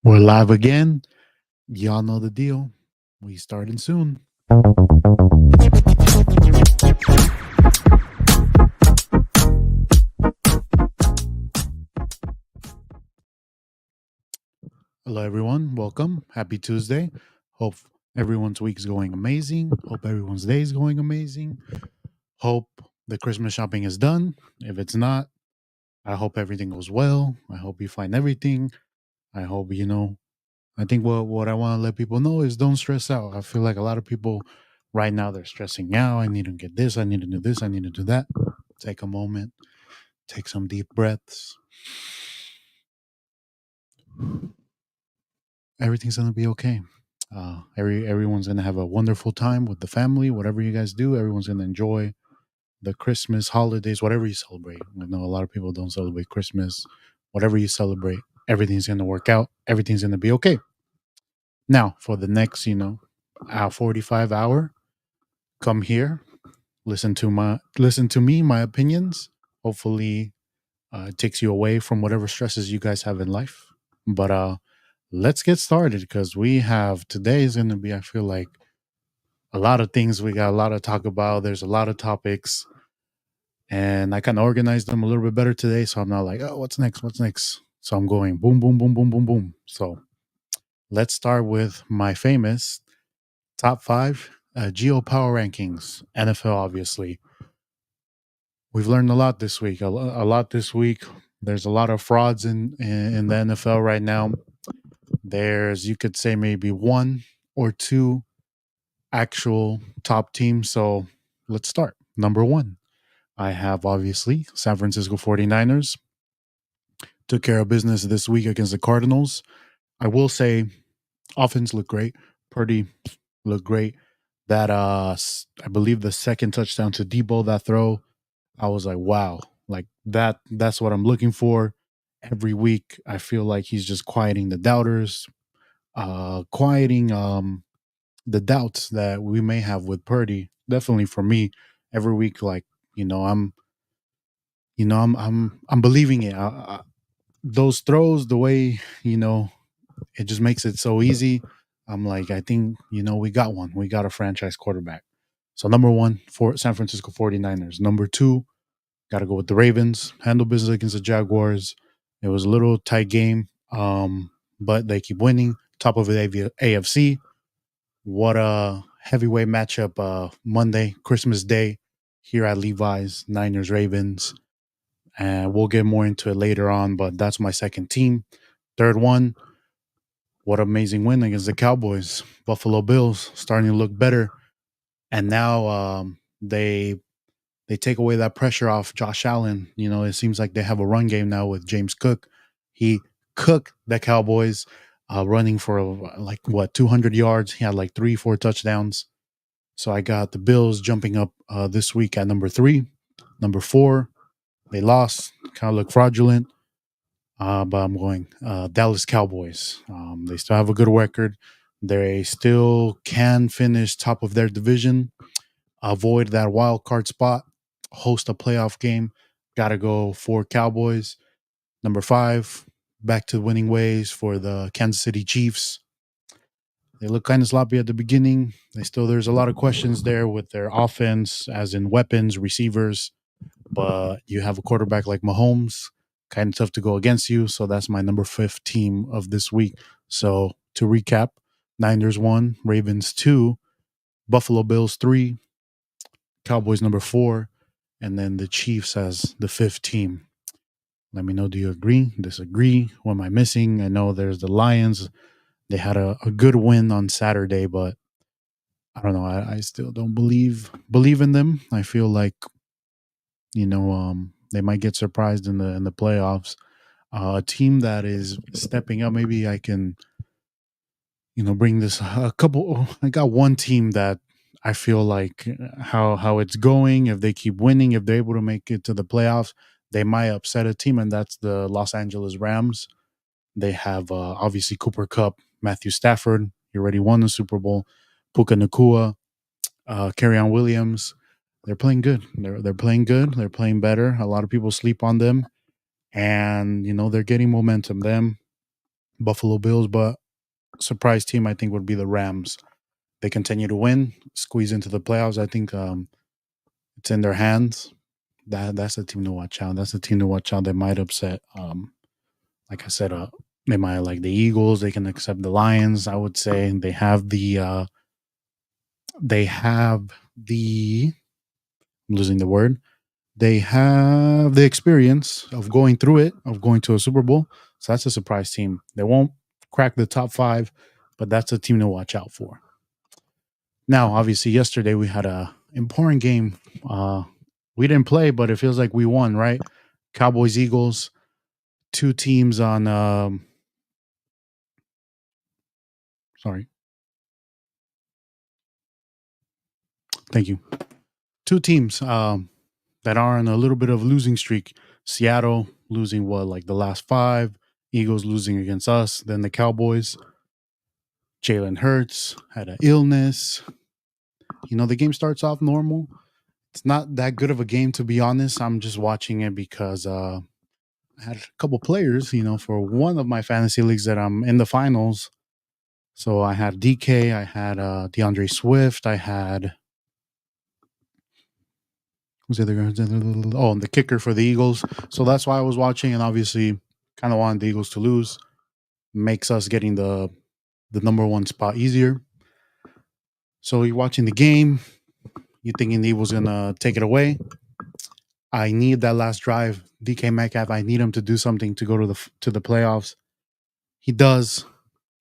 We're live again. Y'all know the deal. We starting soon. Hello, everyone. Welcome. Happy Tuesday. Hope everyone's week is going amazing. Hope everyone's day is going amazing. Hope the Christmas shopping is done. If it's not, I hope everything goes well. I hope you find everything. I hope, I think what I want to let people know is don't stress out. I feel like a lot of people right now, they're stressing out. I need to get this. I need to do this. I need to do that. Take a moment. Take some deep breaths. Everything's gonna be okay. Everyone's gonna have a wonderful time with the family. Whatever you guys do, everyone's gonna enjoy the Christmas holidays. Whatever you celebrate. I know a lot of people don't celebrate Christmas. Whatever you celebrate, everything's gonna work out. Everything's gonna be okay. Now, for the next, 45 hour, come here, listen to me, my opinions. Hopefully, it takes you away from whatever stresses you guys have in life. But let's get started because we have today is going to be, I feel like, a lot of things. We got a lot to talk about. There's a lot of topics, and I kind of organized them a little bit better today. So I'm not like, oh, what's next? What's next? So I'm going boom, boom, boom, boom, boom, boom. So let's start with my famous top five Geo Power Rankings, NFL, obviously. We've learned a lot this week. A lot this week. There's a lot of frauds in the NFL right now. There's, you could say, maybe one or two actual top teams. So let's start. Number one, I have obviously San Francisco 49ers. Took care of business this week against the Cardinals. I will say offense looked great. Purdy looked great. That I believe the second touchdown to Debo, that throw, I was like, wow, like that's what I'm looking for. Every week I feel like he's just quieting the doubters, quieting the doubts that we may have with Purdy. Definitely for me, every week, like, I'm I'm believing it. Those throws, the way, it just makes it so easy. I'm like, I think, we got one. We got a franchise quarterback. So number one for San Francisco 49ers. Number two, got to go with the Ravens. Handle business against the Jaguars. It was a little tight game, but they keep winning. Top of the AFC. What a heavyweight matchup, Monday, Christmas Day, here at Levi's, Niners Ravens. And we'll get more into it later on, but that's my second team. Third one, what amazing win against the Cowboys. Buffalo Bills starting to look better. And now they take away that pressure off Josh Allen. It seems like they have a run game now with James Cook. He cooked the Cowboys, running for like what 200 yards. He had like 3, 4 touchdowns. So I got the Bills jumping up this week at number three. Number four, they lost, kind of look fraudulent. But I'm going Dallas Cowboys. They still have a good record. They still can finish top of their division, avoid that wild card spot, host a playoff game. Got to go for Cowboys. Number five, back to winning ways for the Kansas City Chiefs. They look kind of sloppy at the beginning. There's a lot of questions there with their offense, as in weapons, receivers. But you have a quarterback like Mahomes, kind of tough to go against you. So that's my number fifth team of this week. So to recap, Niners 1, Ravens 2, Buffalo Bills 3, Cowboys number 4, and then the Chiefs as the fifth team. Let me know, do you agree, disagree? What am I missing? I know there's the Lions. They had a good win on Saturday, but I don't know. I still don't believe in them. I feel like, they might get surprised in the playoffs. A team that is stepping up. Maybe I can, bring this a couple. I got one team that I feel like how it's going. If they keep winning, if they're able to make it to the playoffs, they might upset a team, and that's the Los Angeles Rams. They have obviously Cooper Cup, Matthew Stafford. He already won the Super Bowl. Puka Nakua, on Williams. They're playing good. They're playing good. They're playing better. A lot of people sleep on them, and they're getting momentum. Them, Buffalo Bills, but surprise team I think would be the Rams. They continue to win, squeeze into the playoffs. I think it's in their hands. That's a team to watch out. That's a team to watch out. They might upset. Like I said, they might like the Eagles. They can accept the Lions. I would say they have the. They have the. I'm losing the word. They have the experience of going through it, of going to a Super Bowl. So that's a surprise team. They won't crack the top five, but that's a team to watch out for. Now, obviously, yesterday we had a important game. We didn't play, but it feels like we won, right? Cowboys, Eagles, two teams on. Sorry, thank you. Two teams that are on a little bit of losing streak. Seattle losing what, like the last five. Eagles losing against us. Then the Cowboys. Jalen Hurts had an illness. The game starts off normal. It's not that good of a game, to be honest. I'm just watching it because I had a couple players, for one of my fantasy leagues that I'm in the finals. So I had DK, I had DeAndre Swift, I had who's the other guy? Oh, and the kicker for the Eagles. So that's why I was watching, and obviously, kind of wanted the Eagles to lose. Makes us getting the number one spot easier. So you're watching the game, you're thinking the Eagles gonna take it away. I need that last drive, DK Metcalf. I need him to do something to go to the playoffs. He does.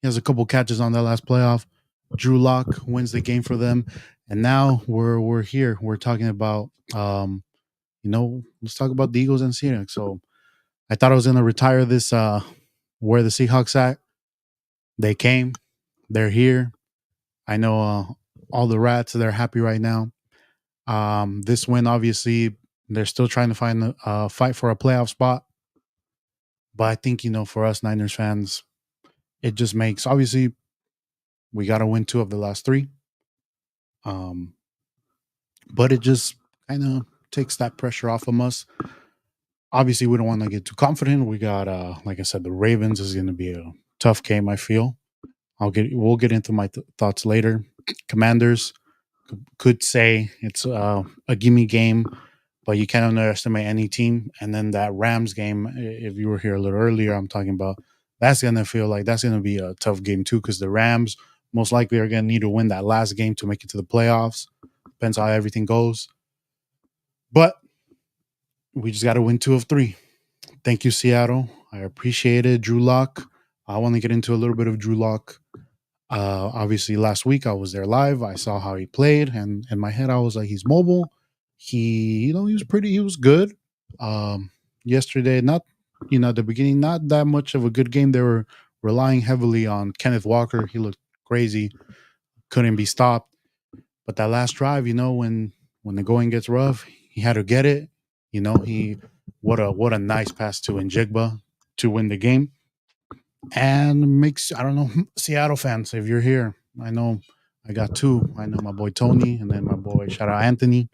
He has a couple catches on that last playoff. Drew Lock wins the game for them, and now we're here. We're talking about let's talk about the Eagles and Seahawks. So I thought I was gonna retire this. Where the Seahawks at? They came. They're here. I know all the rats. They're happy right now. This win, obviously, they're still trying to find a fight for a playoff spot. But I think for us Niners fans, it just makes obviously we got to win two of the last three. Um, but it just kind of takes that pressure off of us. Obviously, we don't want to get too confident. We got, like I said, the Ravens is going to be a tough game. I feel. We'll get into my thoughts later. Commanders could say it's a gimme game, but you can't underestimate any team. And then that Rams game, if you were here a little earlier, I'm talking about that's going to feel like that's going to be a tough game too, because the Rams most likely are going to need to win that last game to make it to the playoffs. Depends how everything goes. But we just got to win two of three. Thank you, Seattle. I appreciate it. Drew Lock. I want to get into a little bit of Drew Lock. Obviously, last week I was there live. I saw how he played, and in my head, I was like, he's mobile. He was pretty. He was good. Yesterday, not, at the beginning, not that much of a good game. They were relying heavily on Kenneth Walker. He looked crazy, couldn't be stopped. But that last drive, when the going gets rough, he had to get it. He what a nice pass to Njigba to win the game. And makes, I don't know, Seattle fans, if you're here, I know I got two. I know my boy Tony, and then my boy, shout out Anthony.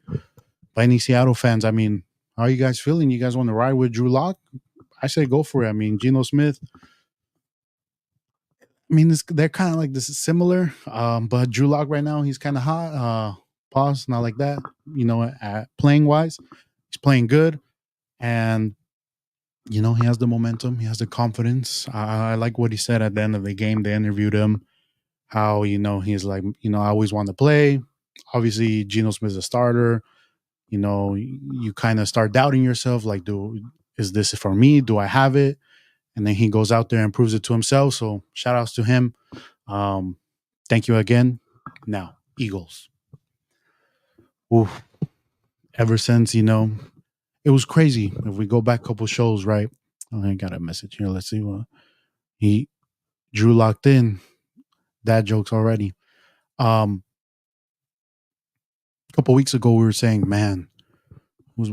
But any Seattle fans, I mean, how are you guys feeling? You guys want to ride with Drew Lock? I say go for it. I mean, Geno Smith, I mean, they're kind of like this is similar, but Drew Lock right now, he's kind of hot. Pause, not like that. At playing wise, he's playing good, and he has the momentum, he has the confidence. I like what he said at the end of the game. They interviewed him, how he's like, I always want to play. Obviously, Geno Smith's a starter. You kind of start doubting yourself, like, is this for me? Do I have it? And then he goes out there and proves it to himself. So shout outs to him. Um, Thank you again. Now, Eagles. Oof. Ever since, it was crazy. If we go back a couple shows, right? Oh, I got a message here. Let's see what he Drew locked in. Dad jokes already. A couple weeks ago, we were saying, man, was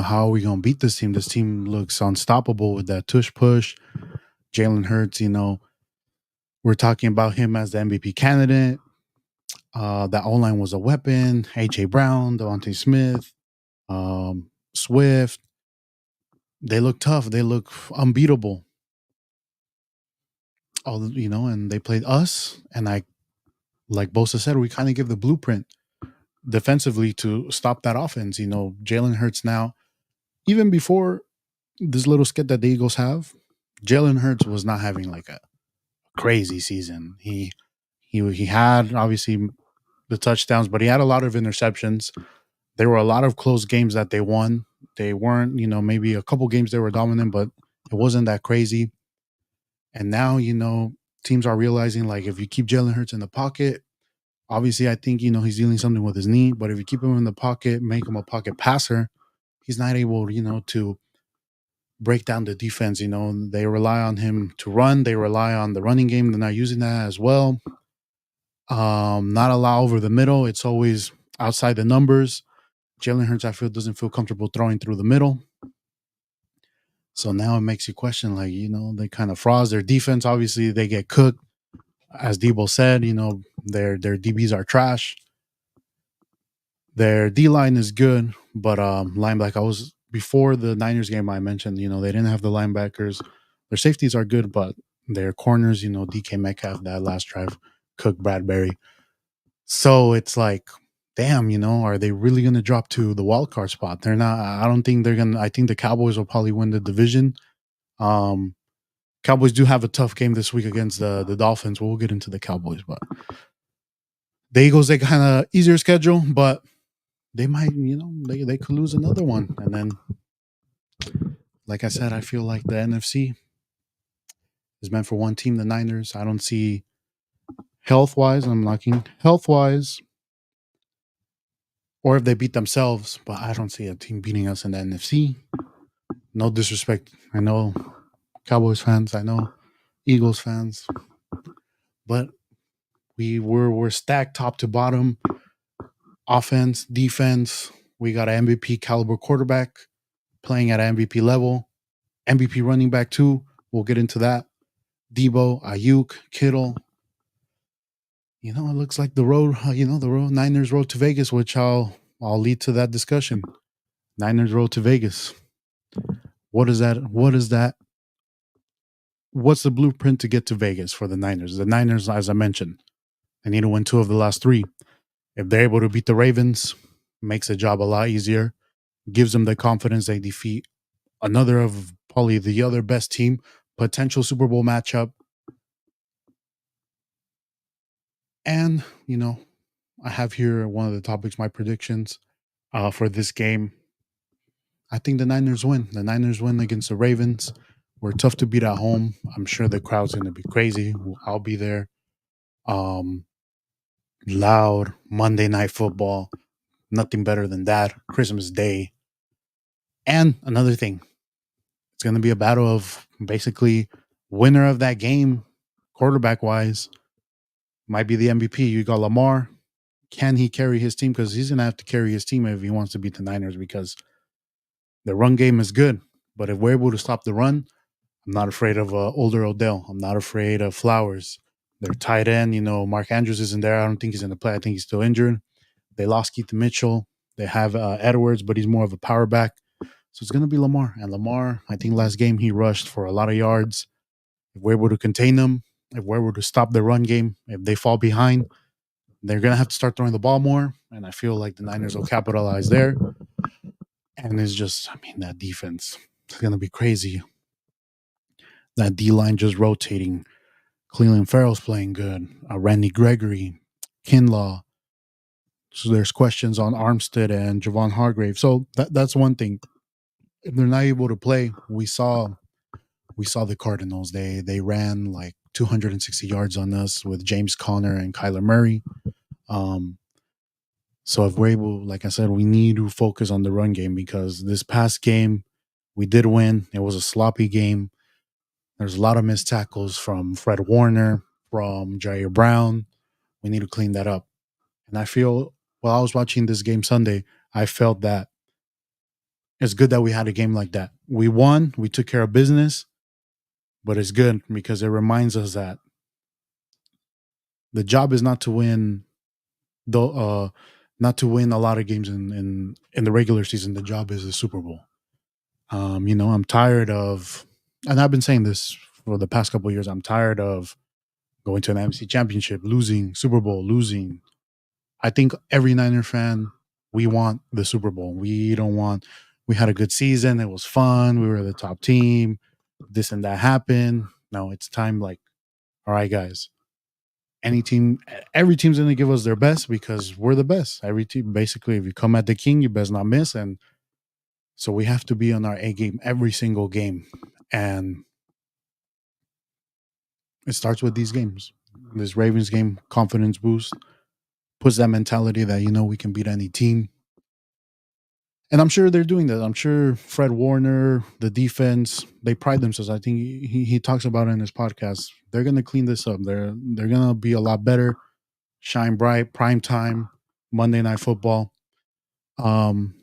how are we gonna beat this team? This team looks unstoppable with that tush push. Jalen Hurts, we're talking about him as the MVP candidate. That O-line was a weapon. A.J. Brown, Devontae Smith, Swift. They look tough. They look unbeatable. all and they played us, and I like Bosa said, we kind of give the blueprint defensively to stop that offense. Jalen Hurts now, even before this little skit that the Eagles have, Jalen Hurts was not having like a crazy season. He had obviously the touchdowns, but he had a lot of interceptions. There were a lot of close games that they won. They weren't, maybe a couple games they were dominant, but it wasn't that crazy. And now, teams are realizing like if you keep Jalen Hurts in the pocket, obviously I think, he's dealing something with his knee, but if you keep him in the pocket, make him a pocket passer, he's not able, to break down the defense. They rely on him to run. They rely on the running game. They're not using that as well. Not allow over the middle. It's always outside the numbers. Jalen Hurts, I feel, doesn't feel comfortable throwing through the middle. So now it makes you question, like, they kind of frauds their defense. Obviously, they get cooked. As Debo said, their DBs are trash. Their D line is good, but linebacker, I was before the Niners game I mentioned, they didn't have the linebackers. Their safeties are good, but their corners, DK Metcalf, that last drive, Cook, Bradbury. So it's like, damn, are they really going to drop to the wild card spot? They're not. I don't think they're going to. I think the Cowboys will probably win the division. Cowboys do have a tough game this week against the Dolphins. We'll get into the Cowboys, but the Eagles, they kind of easier schedule, but they might, they could lose another one. And then, like I said, I feel like the NFC is meant for one team, the Niners. I don't see health-wise, I'm looking health-wise, or if they beat themselves, but I don't see a team beating us in the NFC. No disrespect. I know Cowboys fans, I know Eagles fans, but we're stacked top to bottom. Offense, defense. We got an MVP caliber quarterback playing at an MVP level. MVP running back too. We'll get into that. Debo, Ayuk, Kittle. It looks like the road. The road Niners road to Vegas, which I'll lead to that discussion. Niners road to Vegas. What is that? What is that? What's the blueprint to get to Vegas for the Niners? The Niners, as I mentioned, they need to win 2 of the last 3. If they're able to beat the Ravens, makes the job a lot easier. Gives them the confidence they defeat another of probably the other best team, potential Super Bowl matchup. And, I have here one of the topics, my predictions for this game. I think the Niners win. The Niners win against the Ravens. We're tough to beat at home. I'm sure the crowd's going to be crazy. I'll be there. Loud Monday Night Football. Nothing better than that. Christmas Day. And another thing, it's going to be a battle of basically winner of that game, quarterback wise, might be the MVP. You got Lamar. Can he carry his team? Because he's going to have to carry his team if he wants to beat the Niners, because the run game is good. But if we're able to stop the run, I'm not afraid of older Odell. I'm not afraid of Flowers. Their tight end, Mark Andrews isn't there. I don't think he's going to play. I think he's still injured. They lost Keith Mitchell. They have Edwards, but he's more of a power back. So it's going to be Lamar. And Lamar, I think last game he rushed for a lot of yards. If we're able to contain them, if we're able to stop the run game, if they fall behind, they're going to have to start throwing the ball more. And I feel like the Niners will capitalize there. And it's just, that defense is going to be crazy. That D-line just rotating. Cleveland Farrell's playing good. Randy Gregory, Kinlaw. So there's questions on Armstead and Javon Hargrave. So that's one thing. If they're not able to play, we saw the Cardinals. They ran like 260 yards on us with James Conner and Kyler Murray. So if we're able, like I said, we need to focus on the run game, because this past game we did win. It was a sloppy game. There's a lot of missed tackles from Fred Warner, from Jair Brown. We need to clean that up. And I feel, while I was watching this game Sunday, I felt that it's good that we had a game like that. We won. We took care of business. But it's good because it reminds us that the job is not to win, not to win a lot of games in the regular season. The job is the Super Bowl. I'm tired of, and I've been saying this for the past couple of years. I'm tired of going to an MC championship, losing, Super Bowl, losing. I think every Niner fan, we want the Super Bowl. We don't want, we had a good season. It was fun. We were the top team. This and that happened. No, it's time like, all right, guys, any team, every team's going to give us their best because we're the best. Every team, basically, if you come at the king, you best not miss. And so we have to be on our A game every single game. And it starts with these games. This Ravens game, confidence boost, puts that mentality that, we can beat any team. And I'm sure they're doing that. I'm sure Fred Warner, the defense, they pride themselves. I think he talks about it in his podcast. They're going to clean this up. They're going to be a lot better, shine bright, prime time, Monday Night Football. Um,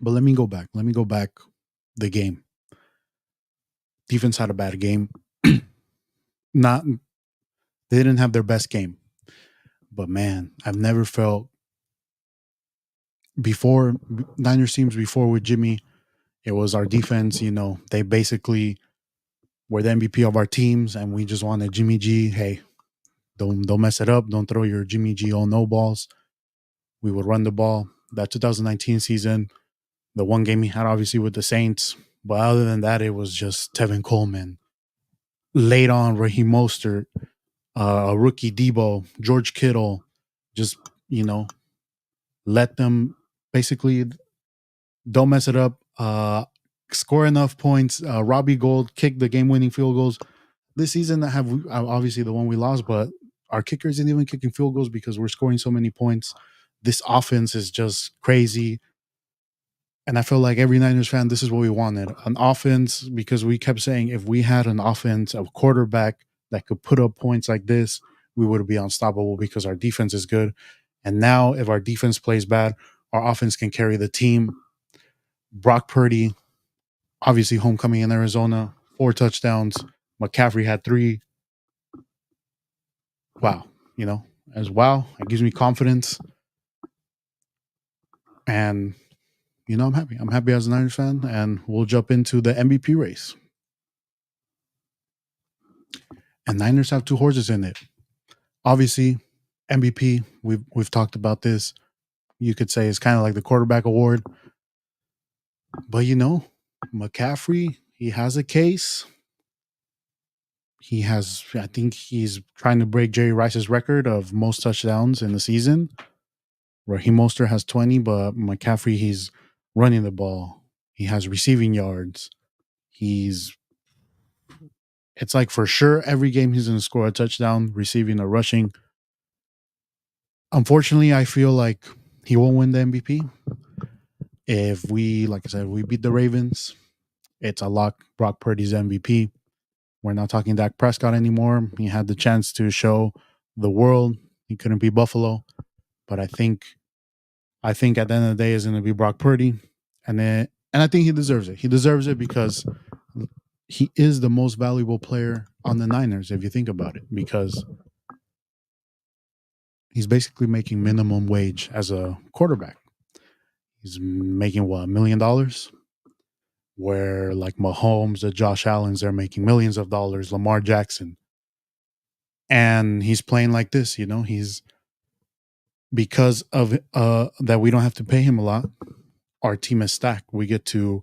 but let me go back. Let me go back. The game. Defense had a bad game. Not They didn't have their best game. But man, I've never felt before Niners teams before with Jimmy, it was our defense, they basically were the MVP of our teams and we just wanted Jimmy G. Hey, don't mess it up. Don't throw your Jimmy G all no balls. We would run the ball. That 2019 season, the one game he had obviously with the Saints. But other than that, it was just Tevin Coleman. Late on, Raheem Mostert, a rookie Debo, George Kittle, just, let them basically don't mess it up. Score enough points. Robbie Gold kicked the game-winning field goals. This season, I have obviously the one we lost, but our kickers isn't even kicking field goals because we're scoring so many points. This offense is just crazy. And I feel like every Niners fan, this is what we wanted. An offense, because we kept saying if we had an offense, a quarterback that could put up points like this, we would be unstoppable because our defense is good. And now if our defense plays bad, our offense can carry the team. Brock Purdy, obviously homecoming in Arizona, 4 touchdowns. McCaffrey had 3. Wow. It gives me confidence. And, I'm happy. I'm happy as a Niners fan. And we'll jump into the MVP race. And Niners have 2 horses in it. Obviously, MVP, we've talked about this. You could say it's kind of like the quarterback award. But, McCaffrey, he has a case. I think he's trying to break Jerry Rice's record of most touchdowns in the season. Raheem Mostert has 20, but McCaffrey, he's running the ball. He has receiving yards. It's like for sure every game he's going to score a touchdown, receiving or rushing. Unfortunately, I feel like he won't win the MVP. If we, like I said, we beat the Ravens, it's a lock. Brock Purdy's MVP. We're not talking Dak Prescott anymore. He had the chance to show the world he couldn't beat Buffalo, but I think at the end of the day is going to be Brock Purdy, and I think he deserves it. He deserves it because he is the most valuable player on the Niners, if you think about it, because he's basically making minimum wage as a quarterback. He's making what, $1 million? Where like Mahomes, the Josh Allens, they're making millions of dollars. Lamar Jackson, and he's playing like this. He's because of that we don't have to pay him a lot. Our team is stacked. We get to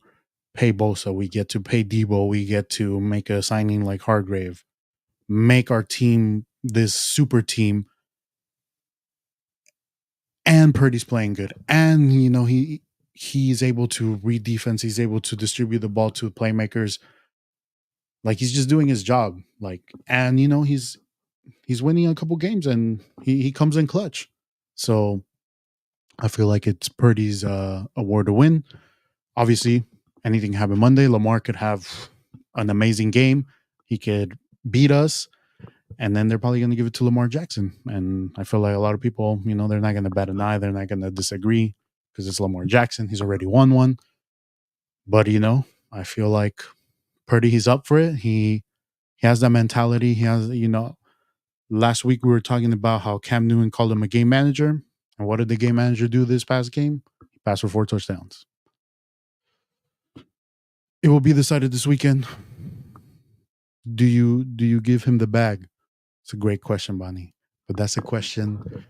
pay Bosa, we get to pay Debo, we get to make a signing like Hargrave, make our team this super team. And Purdy's playing good, and he's able to read defense. He's able to distribute the ball to playmakers. Like he's just doing his job. And he's winning a couple games, and he comes in clutch. So I feel like it's Purdy's award to win. Obviously, anything can happen Monday. Lamar could have an amazing game. He could beat us, and then they're probably going to give it to Lamar Jackson. And I feel like a lot of people, they're not going to bat an eye. They're not going to disagree because it's Lamar Jackson. He's already won one. But, I feel like Purdy, he's up for it. He has that mentality. He has, last week we were talking about how Cam Newton called him a game manager. And what did the game manager do this past game? He passed for 4 touchdowns. It will be decided this weekend. Do you give him the bag? It's a great question, Bonnie. But that's a question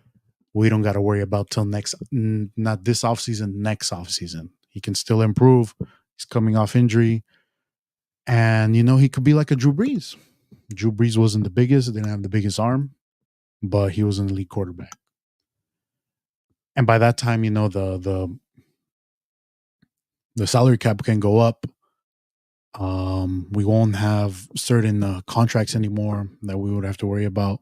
we don't got to worry about till not this offseason, next offseason. He can still improve. He's coming off injury. And, he could be like a Drew Brees. Drew Brees wasn't the biggest, didn't have the biggest arm, but he was an elite quarterback. And by that time, the salary cap can go up. We won't have certain contracts anymore that we would have to worry about.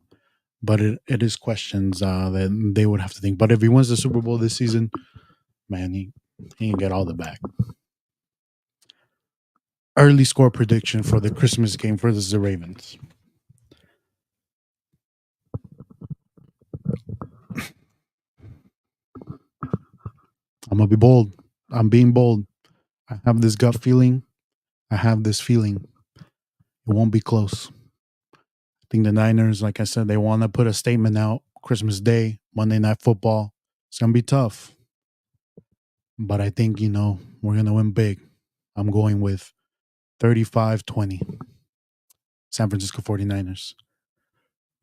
But it is questions that they would have to think. But if he wins the Super Bowl this season, man, he can get all the back. Early score prediction for the Christmas game versus the Ravens. I'm gonna be bold. I'm being bold. I have this gut feeling. I have this feeling. It won't be close. I think the Niners, like I said, they want to put a statement out Christmas Day, Monday Night Football. It's gonna be tough. But I think, we're gonna win big. I'm going with 35-20. San Francisco 49ers.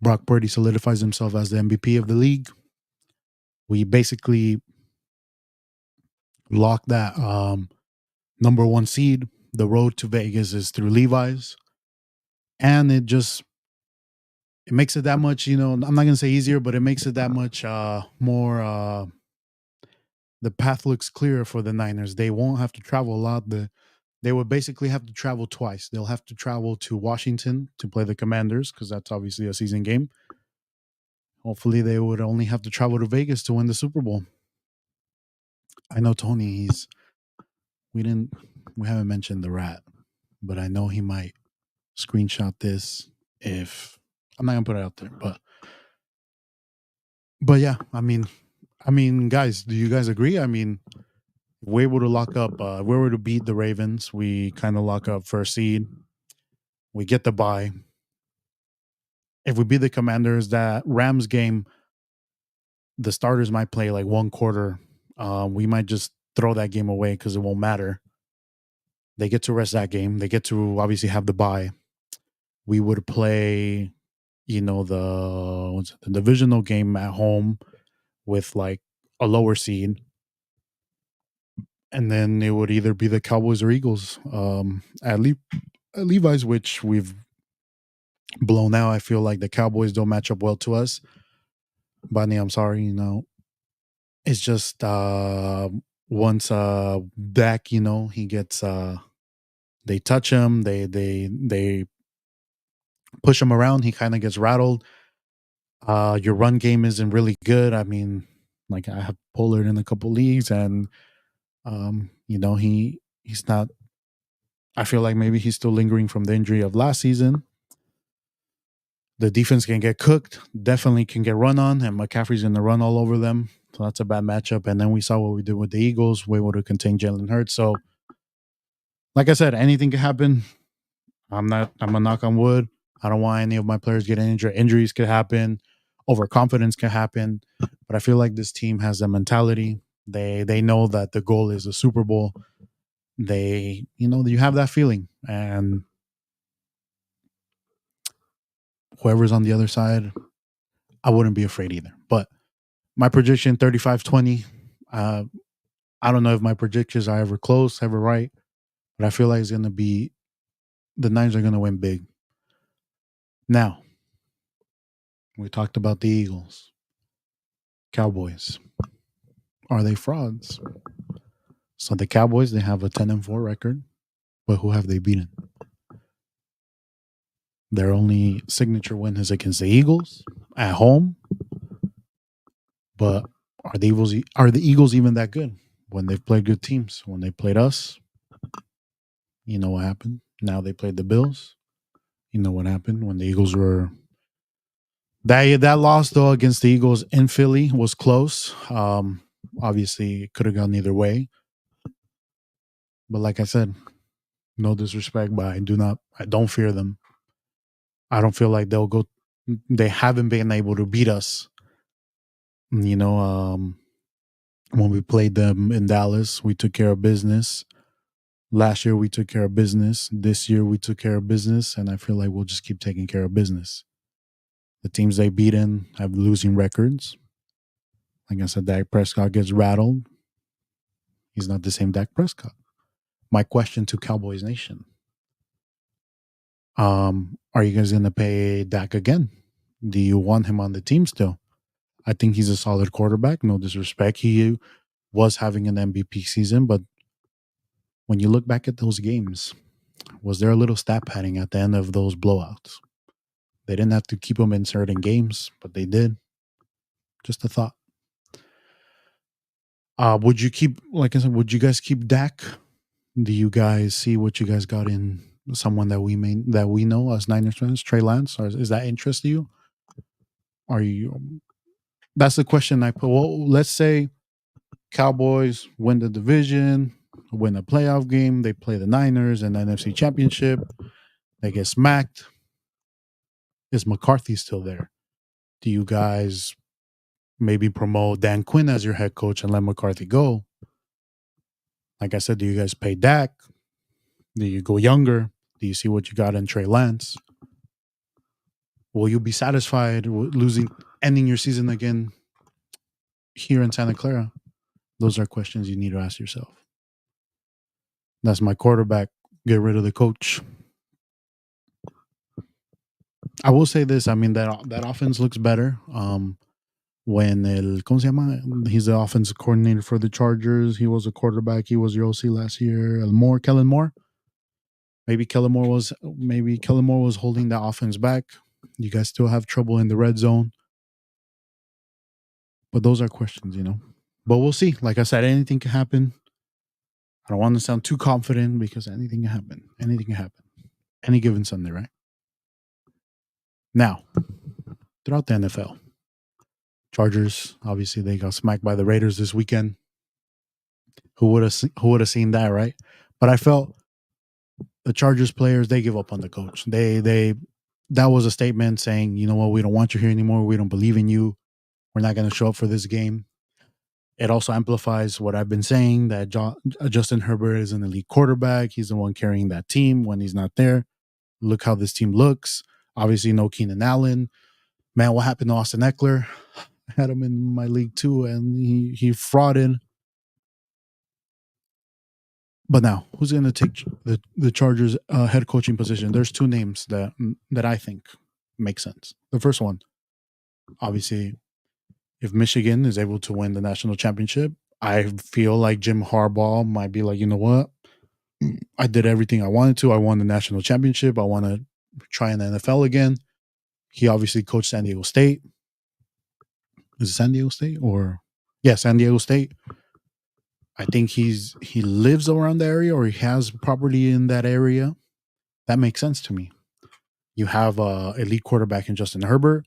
Brock Purdy solidifies himself as the MVP of the league. We basically lock that number one seed. The road to Vegas is through Levi's. And it makes it that much, I'm not going to say easier, but it makes it that much more. The path looks clearer for the Niners. They won't have to travel a lot. They would basically have to travel twice. They'll have to travel to Washington to play the Commanders because that's obviously a season game. Hopefully, they would only have to travel to Vegas to win the Super Bowl. I know Tony. We haven't mentioned the rat, but I know he might screenshot this if I'm not gonna put it out there, but yeah, I mean, guys, do you guys agree? I mean, if we're able to lock up, if we were to beat the Ravens, we kind of lock up first seed. We get the bye. If we beat the Commanders, that Rams game, the starters might play like one quarter. We might just throw that game away because it won't matter. They get to rest that game. They get to obviously have the bye. We would play, the divisional game at home with like a lower seed, and then it would either be the Cowboys or Eagles at Levi's, which we've blown out. I feel like the Cowboys don't match up well to us. Bonnie, I'm sorry, it's just once Dak, he gets they touch him, they push him around, he kind of gets rattled. Your run game isn't really good. I mean, like I have Pollard in a couple leagues, and he's not. I feel like maybe he's still lingering from the injury of last season. The defense can get cooked, definitely can get run on, and McCaffrey's going to run all over them. So that's a bad matchup. And then we saw what we did with the Eagles. We were able to contain Jalen Hurts. So, like I said, anything can happen. I'm a knock on wood. I don't want any of my players getting injured. Injuries could happen. Overconfidence can happen. But I feel like this team has a mentality. They know that the goal is a Super Bowl. You have that feeling. And whoever's on the other side, I wouldn't be afraid either. But my prediction, 35-20. I don't know if my predictions are ever close, ever right. But I feel like it's going to be the Niners are going to win big. Now, we talked about the Eagles. Cowboys. Are they frauds? So the Cowboys, they have a 10-4 record, but who have they beaten? Their only signature win is against the Eagles at home. But are the Eagles even that good when they've played good teams? When they played us, you know what happened. Now they played the Bills. You know what happened when the Eagles were that loss though against the Eagles in Philly was close. Obviously, it could have gone either way. But like I said, no disrespect, but I don't fear them. I don't feel like they haven't been able to beat us. When we played them in Dallas, we took care of business. Last year we took care of business. This year we took care of business, and I feel like we'll just keep taking care of business. The teams they beaten have losing records. Like I said, Dak Prescott gets rattled. He's not the same Dak Prescott. My question to Cowboys Nation: are you guys going to pay Dak again? Do you want him on the team still? I think he's a solid quarterback. No disrespect. He was having an MVP season, but when you look back at those games, was there a little stat padding at the end of those blowouts? They didn't have to keep him in certain games, but they did. Just a thought. Would you keep, like I said, would you guys keep Dak? Do you guys see what you guys got in someone that we know as Niners fans, Trey Lance? Or is that interest you? Are you? That's the question I put. Well, let's say Cowboys win the division, win a playoff game. They play the Niners in the NFC Championship. They get smacked. Is McCarthy still there? Do you guys maybe promote Dan Quinn as your head coach and let McCarthy go? Like I said, do you guys pay Dak? Do you go younger? Do you see what you got in Trey Lance? Will you be satisfied with ending your season again here in Santa Clara? Those are questions you need to ask yourself. That's my quarterback. Get rid of the coach. I will say this. I mean, that offense looks better. When ¿cómo se llama? He's the offensive coordinator for the Chargers. He was a quarterback. He was your OC last year. Kellen Moore. Maybe Kellen Moore was holding the offense back. You guys still have trouble in the red zone. But those are questions, But we'll see. Like I said, anything can happen. I don't want to sound too confident because anything can happen. Anything can happen. Any given Sunday, right? Now, throughout the NFL, Chargers, obviously, they got smacked by the Raiders this weekend. Who would have seen that, right? But I felt the Chargers players, they give up on the coach. That was a statement saying, you know what, we don't want you here anymore. We don't believe in you. We're not going to show up for this game. It also amplifies what I've been saying, that Justin Herbert is an elite quarterback. He's the one carrying that team when he's not there. Look how this team looks. Obviously, no Keenan Allen. Man, what happened to Austin Eckler? I had him in my league too, and he frauded. But now, who's going to take the Chargers head coaching position? There's two names that I think make sense. The first one, obviously, if Michigan is able to win the national championship, I feel like Jim Harbaugh might be like, you know what? I did everything I wanted to. I won the national championship. I want to try in the NFL again. He obviously coached San Diego State. Is it San Diego State San Diego State. I think he lives around the area, or he has property in that area. That makes sense to me. You have a elite quarterback in Justin Herbert.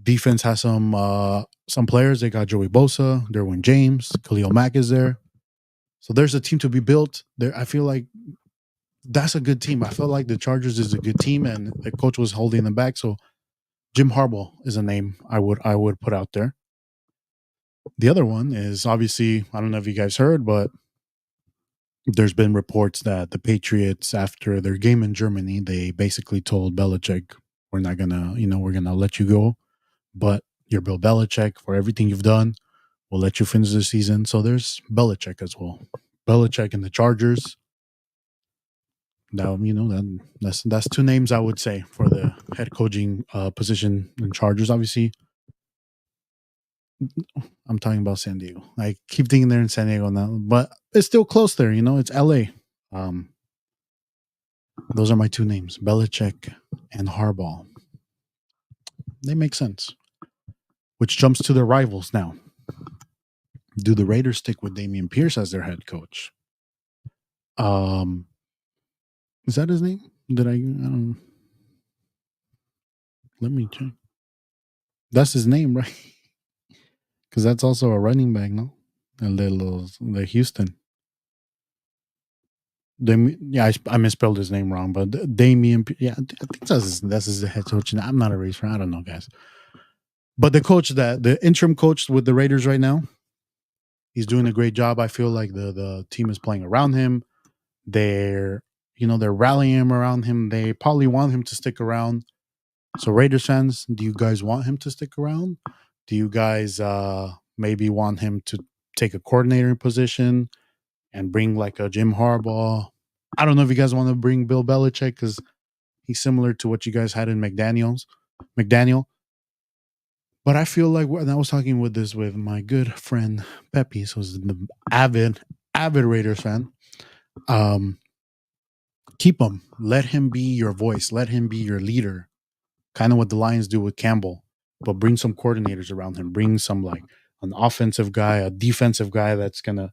Defense has some players. They got Joey Bosa, Derwin James, Khalil Mack is there. So there's a team to be built. There, I feel like that's a good team. I feel like the Chargers is a good team, and the coach was holding them back. So Jim Harbaugh is a name I would put out there. The other one is, obviously, I don't know if you guys heard, but there's been reports that the Patriots, after their game in Germany, they basically told Belichick, we're not gonna, we're gonna let you go, but you're Bill Belichick. For everything you've done, we'll let you finish the season. So there's Belichick as well. Belichick and the Chargers. Now, that's two names I would say for the head coaching position in Chargers. Obviously, I'm talking about San Diego. I keep thinking they're in San Diego now, but it's still close there. It's LA. Those are my two names, Belichick and Harbaugh. They make sense. Which jumps to their rivals now. Do the Raiders stick with Damian Pierce as their head coach? Is that his name? Let me check. That's his name, right? Because that's also a running back, no? The Houston. I misspelled his name wrong, but Damian. Yeah, I think that's his head coach. I'm not a Raiders fan. I don't know, guys. But the interim coach with the Raiders right now, he's doing a great job. I feel like the team is playing around him. They're they're rallying him around him. They probably want him to stick around. So Raiders fans, do you guys want him to stick around? Do you guys maybe want him to take a coordinator position and bring like a Jim Harbaugh? I don't know if you guys want to bring Bill Belichick because he's similar to what you guys had in McDaniel. But I feel like when I was talking with my good friend Pepe, so he's the avid Raiders fan. Um, Keep him. Let him be your voice. Let him be your leader. Kind of what the Lions do with Campbell, but bring some coordinators around him. Bring some like an offensive guy, a defensive guy that's gonna.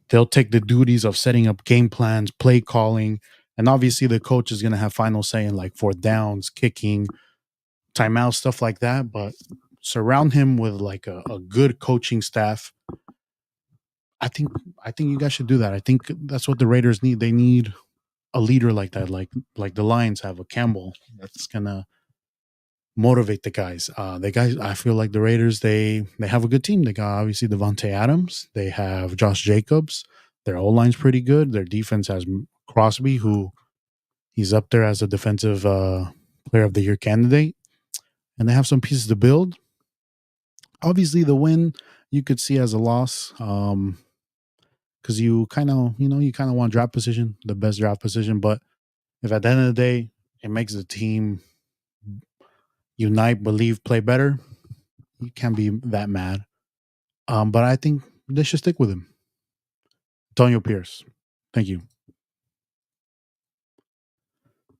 They'll take the duties of setting up game plans, play calling, and obviously the coach is gonna have final say in like fourth downs, kicking, timeouts, stuff like that. But surround him with like a good coaching staff. I think I think you guys should do that. I think that's what the Raiders need. They need a leader like that, like the Lions have a Campbell that's gonna motivate the guys. The guys, I feel like the Raiders, they have a good team. They got obviously Devontae Adams. They have Josh Jacobs. Their O line's pretty good. Their defense has Crosby, who he's up there as a defensive player of the year candidate. And they have some pieces to build. Obviously, the win you could see as a loss, because you kind of you kind of want draft position, the best draft position. But if at the end of the day it makes the team unite, believe, play better, you can't be that mad. But I think they should stick with him. Antonio Pierce. Thank you.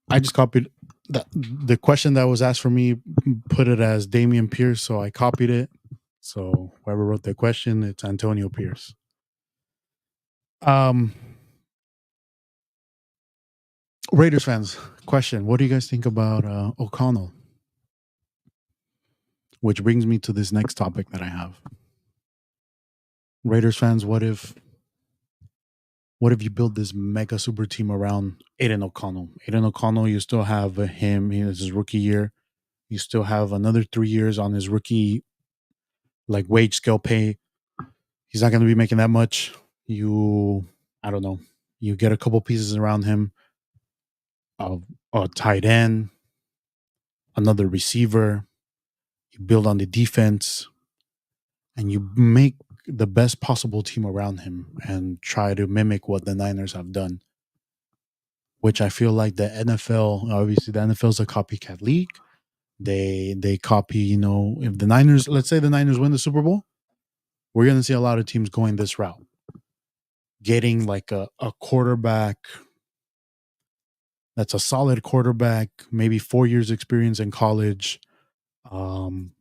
I just copied the question that was asked for me, put it as Damian Pierce, so I copied it. So whoever wrote the question, it's Antonio Pierce. Um, Raiders fans, question: what do you guys think about O'Connell? Which brings me to this next topic that I have. Raiders fans, what if you build this mega super team around Aiden O'Connell? Aiden O'Connell, you still have him in his rookie year. You still have another 3 years on his rookie like wage scale pay. He's not going to be making that much. I don't know. You get a couple pieces around him, a tight end, another receiver. You build on the defense, and you make the best possible team around him and try to mimic what the Niners have done. Which I feel like the NFL, obviously, the NFL is a copycat league. They copy. If the Niners, let's say the Niners win the Super Bowl, we're going to see a lot of teams going this route, getting like a quarterback that's a solid quarterback, maybe 4 years experience in college, um,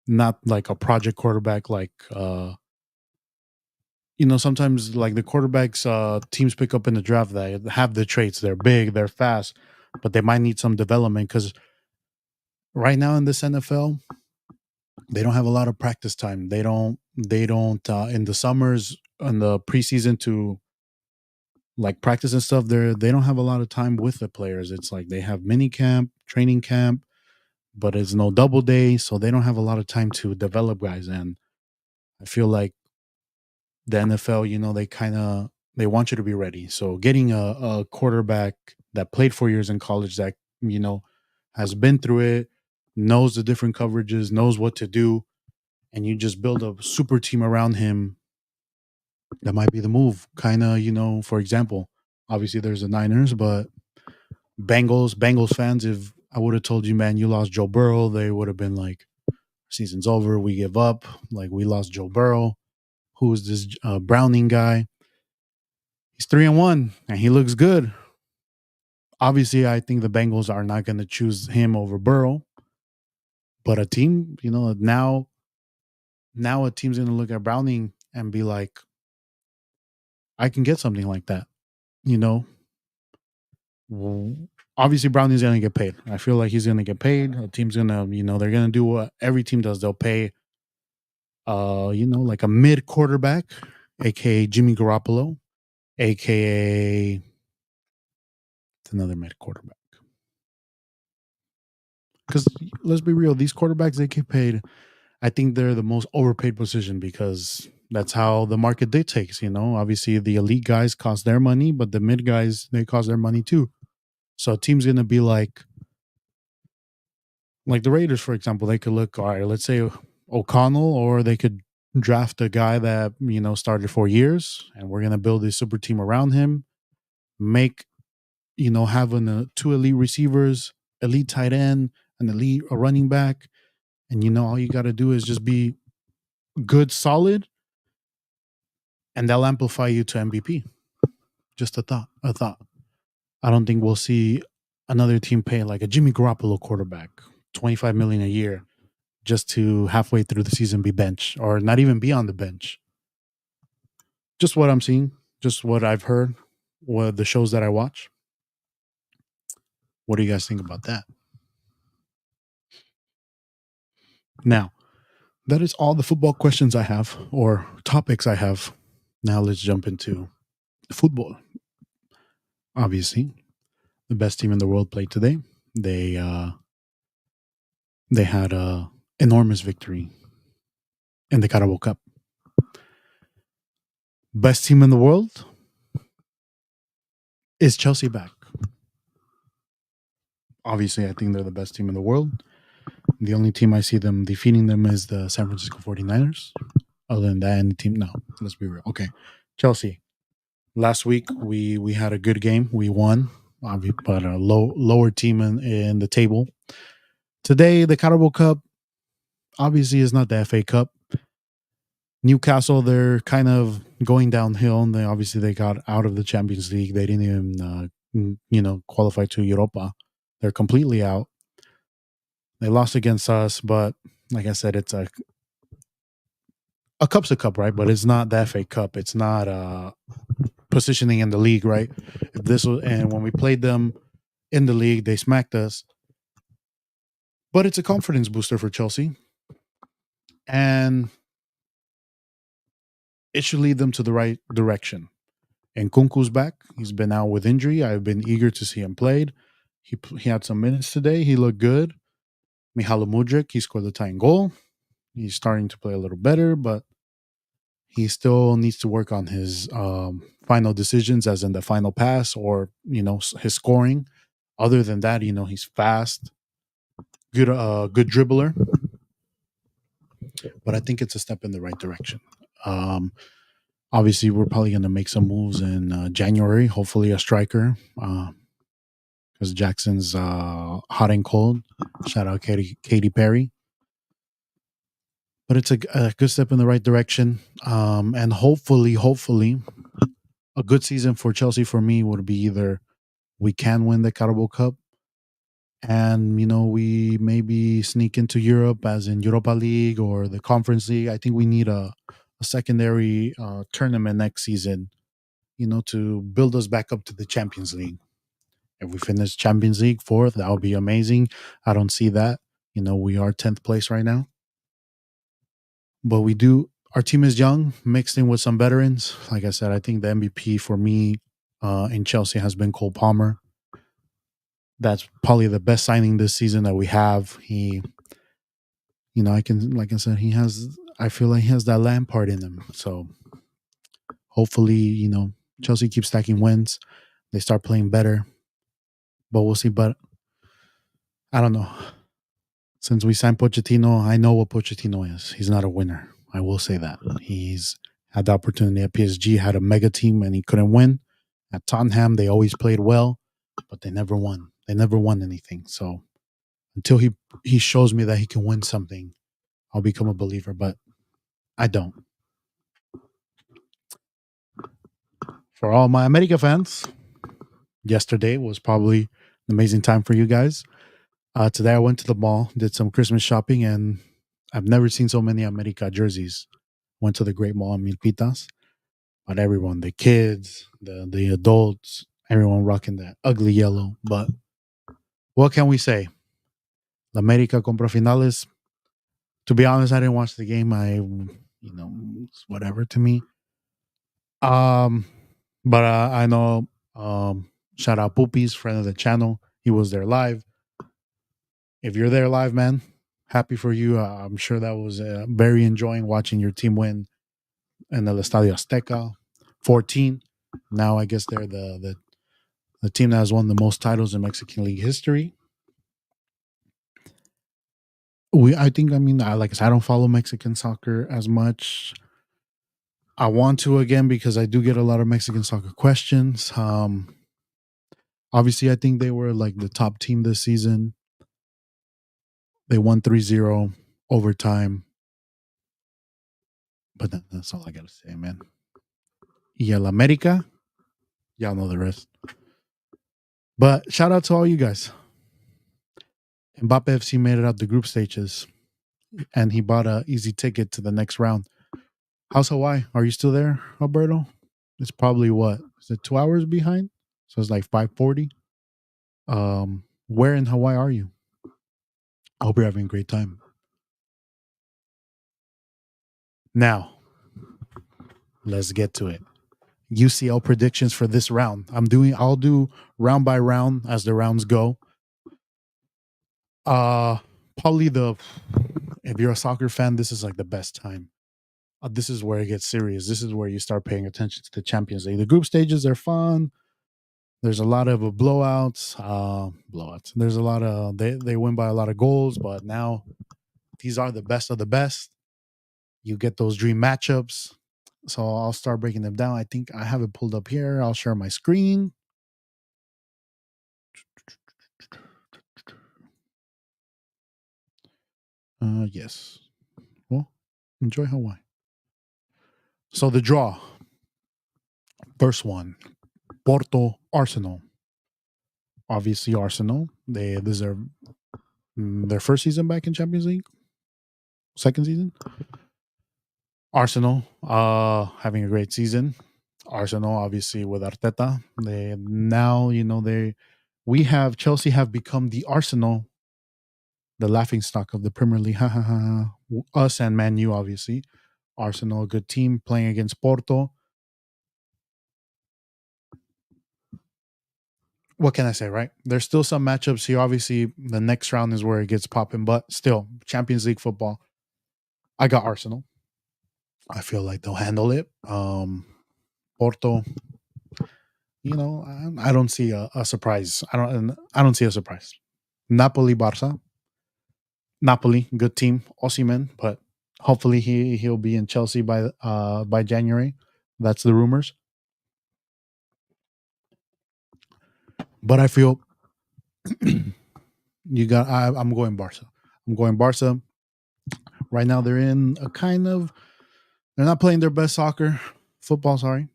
not like a project quarterback. Like sometimes like the quarterbacks teams pick up in the draft that have the traits. They're big, they're fast, but they might need some development because right now in this NFL, they don't have a lot of practice time. They don't in the summers and the preseason to like practice and stuff. They don't have a lot of time with the players. It's like they have mini camp, training camp, but it's no double day, so they don't have a lot of time to develop guys. And I feel like the NFL, they want you to be ready. So getting a quarterback that played 4 years in college that has been through it, knows the different coverages, knows what to do, and you just build a super team around him. That might be the move. Kind of, for example, obviously there's the Niners, but Bengals fans, if I would have told you, man, you lost Joe Burrow, they would have been like, season's over, we give up. Like, we lost Joe Burrow. Who's this Browning guy? He's 3-1 and he looks good. Obviously, I think the Bengals are not going to choose him over Burrow, but a team, now a team's going to look at Browning and be like, I can get something like that. You know, Obviously Browning's going to get paid. I feel like he's going to get paid. A team's going to, they're going to do what every team does. They'll pay, like a mid quarterback, aka Jimmy Garoppolo, aka it's another mid quarterback. Because let's be real, these quarterbacks they get paid. I think they're the most overpaid position because That's how the market dictates. Obviously the elite guys cost their money, but the mid guys, they cost their money too. So a team's gonna be like the Raiders, for example. They could look, all right, let's say O'Connell, or they could draft a guy that started for years, and we're gonna build a super team around him. Make having two elite receivers, elite tight end, an elite running back, and all you got to do is just be good, solid, and they'll amplify you to MVP. Just a thought. A thought. I don't think we'll see another team pay like a Jimmy Garoppolo quarterback 25 million a year just to halfway through the season be bench, or not even be on the bench. Just what I'm seeing, just what I've heard, what the shows that I watch. What do you guys think about that? Now, that is all the football questions I have, or topics I have. Now let's jump into football. Obviously, the best team in the world played today. They had a enormous victory in the Carabao Cup. Best team in the world is Chelsea back. Obviously, I think they're the best team in the world. The only team I see them defeating them is the San Francisco 49ers. Other than that, any team, no. Let's be real. Okay, Chelsea. Last week we had a good game. We won, but a lower team in the table. Today, the Carabao Cup obviously is not the FA Cup. Newcastle, they're kind of going downhill. And they got out of the Champions League. They didn't even qualify to Europa. They're completely out. They lost against us, but like I said, it's a cup's a cup, right? But it's not the FA Cup. It's not positioning in the league, right? If this was, and when we played them in the league, they smacked us. But it's a confidence booster for Chelsea, and it should lead them to the right direction. And Kunku's back. He's been out with injury. I've been eager to see him played. He had some minutes today. He looked good. Mihailo Mudryk, he scored the tying goal. He's starting to play a little better, but he still needs to work on his final decisions, as in the final pass, or his scoring. Other than that, he's fast, good dribbler. But I think it's a step in the right direction. Obviously, we're probably going to make some moves in January. Hopefully, a striker, because Jackson's hot and cold. Shout out Katy Perry. But it's a good step in the right direction, and hopefully, a good season for Chelsea for me would be either we can win the Carabao Cup, and we maybe sneak into Europe, as in Europa League or the Conference League. I think we need a secondary tournament next season, to build us back up to the Champions League. If we finish Champions League fourth, that would be amazing. I don't see that. We are 10th place right now. But our team is young, mixed in with some veterans. Like I said, I think the MVP for me in Chelsea has been Cole Palmer. That's probably the best signing this season that we have. He, like I said, I feel like he has that Lampard in him. So hopefully, Chelsea keeps stacking wins. They start playing better. But we'll see. But I don't know. Since we signed Pochettino, I know what Pochettino is. He's not a winner. I will say that. He's had the opportunity at PSG, had a mega team, and he couldn't win. At Tottenham, they always played well, but they never won. They never won anything. So until he shows me that he can win something, I'll become a believer, but I don't. For all my America fans, yesterday was probably an amazing time for you guys. Today I went to the mall, did some Christmas shopping, and I've never seen so many America jerseys. Went to the Great Mall in Milpitas, but everyone, the kids, the adults, everyone rocking that ugly yellow. But what can we say? La America compra finales. To be honest, I didn't watch the game. It's whatever to me. But I know. Shout out Poopies, friend of the channel. He was there live. If you're there live, man, happy for you. I'm sure that was very enjoying watching your team win in El Estadio Azteca. 14. Now I guess they're the team that has won the most titles in Mexican League history. I think, I mean, like I said, I don't follow Mexican soccer as much. I want to again because I do get a lot of Mexican soccer questions. Obviously, I think they were like the top team this season. They won 3-0 overtime. But that's all I got to say, man. Y el America, y'all know the rest. But shout out to all you guys. Mbappe FC made it out the group stages, and he bought a easy ticket to the next round. How's Hawaii? Are you still there, Alberto? It's probably what? Is it 2 hours behind? So it's like 5:40. Where in Hawaii are you? I hope you're having a great time. Now, let's get to it. UCL predictions for this round. I'll do round by round as the rounds go. Probably if you're a soccer fan, this is like the best time. This is where it gets serious. This is where you start paying attention to the Champions League. The group stages are fun. There's a lot of blowouts. Blowouts. There's a lot of they win by a lot of goals, but now these are the best of the best. You get those dream matchups. So I'll start breaking them down. I think I have it pulled up here. I'll share my screen. Yes. Well, enjoy Hawaii. So the draw. First one. Porto Arsenal. Obviously Arsenal. They deserve their first season back in Champions League. Second season. Arsenal having a great season. Arsenal obviously with Arteta. We have Chelsea have become the Arsenal, the laughing stock of the Premier League. Ha ha ha. Us and Man U obviously. Arsenal, a good team playing against Porto. What can I say, right? There's still some matchups here. Obviously, the next round is where it gets popping, but still, Champions League football. I got Arsenal. I feel like they'll handle it. Porto, I don't see a surprise. I don't see a surprise. Napoli, Barca. Napoli, good team. Osimhen, but hopefully he'll be in Chelsea by January. That's the rumors. But I feel I'm going Barca. I'm going Barca. Right now they're in a they're not playing their best football, sorry.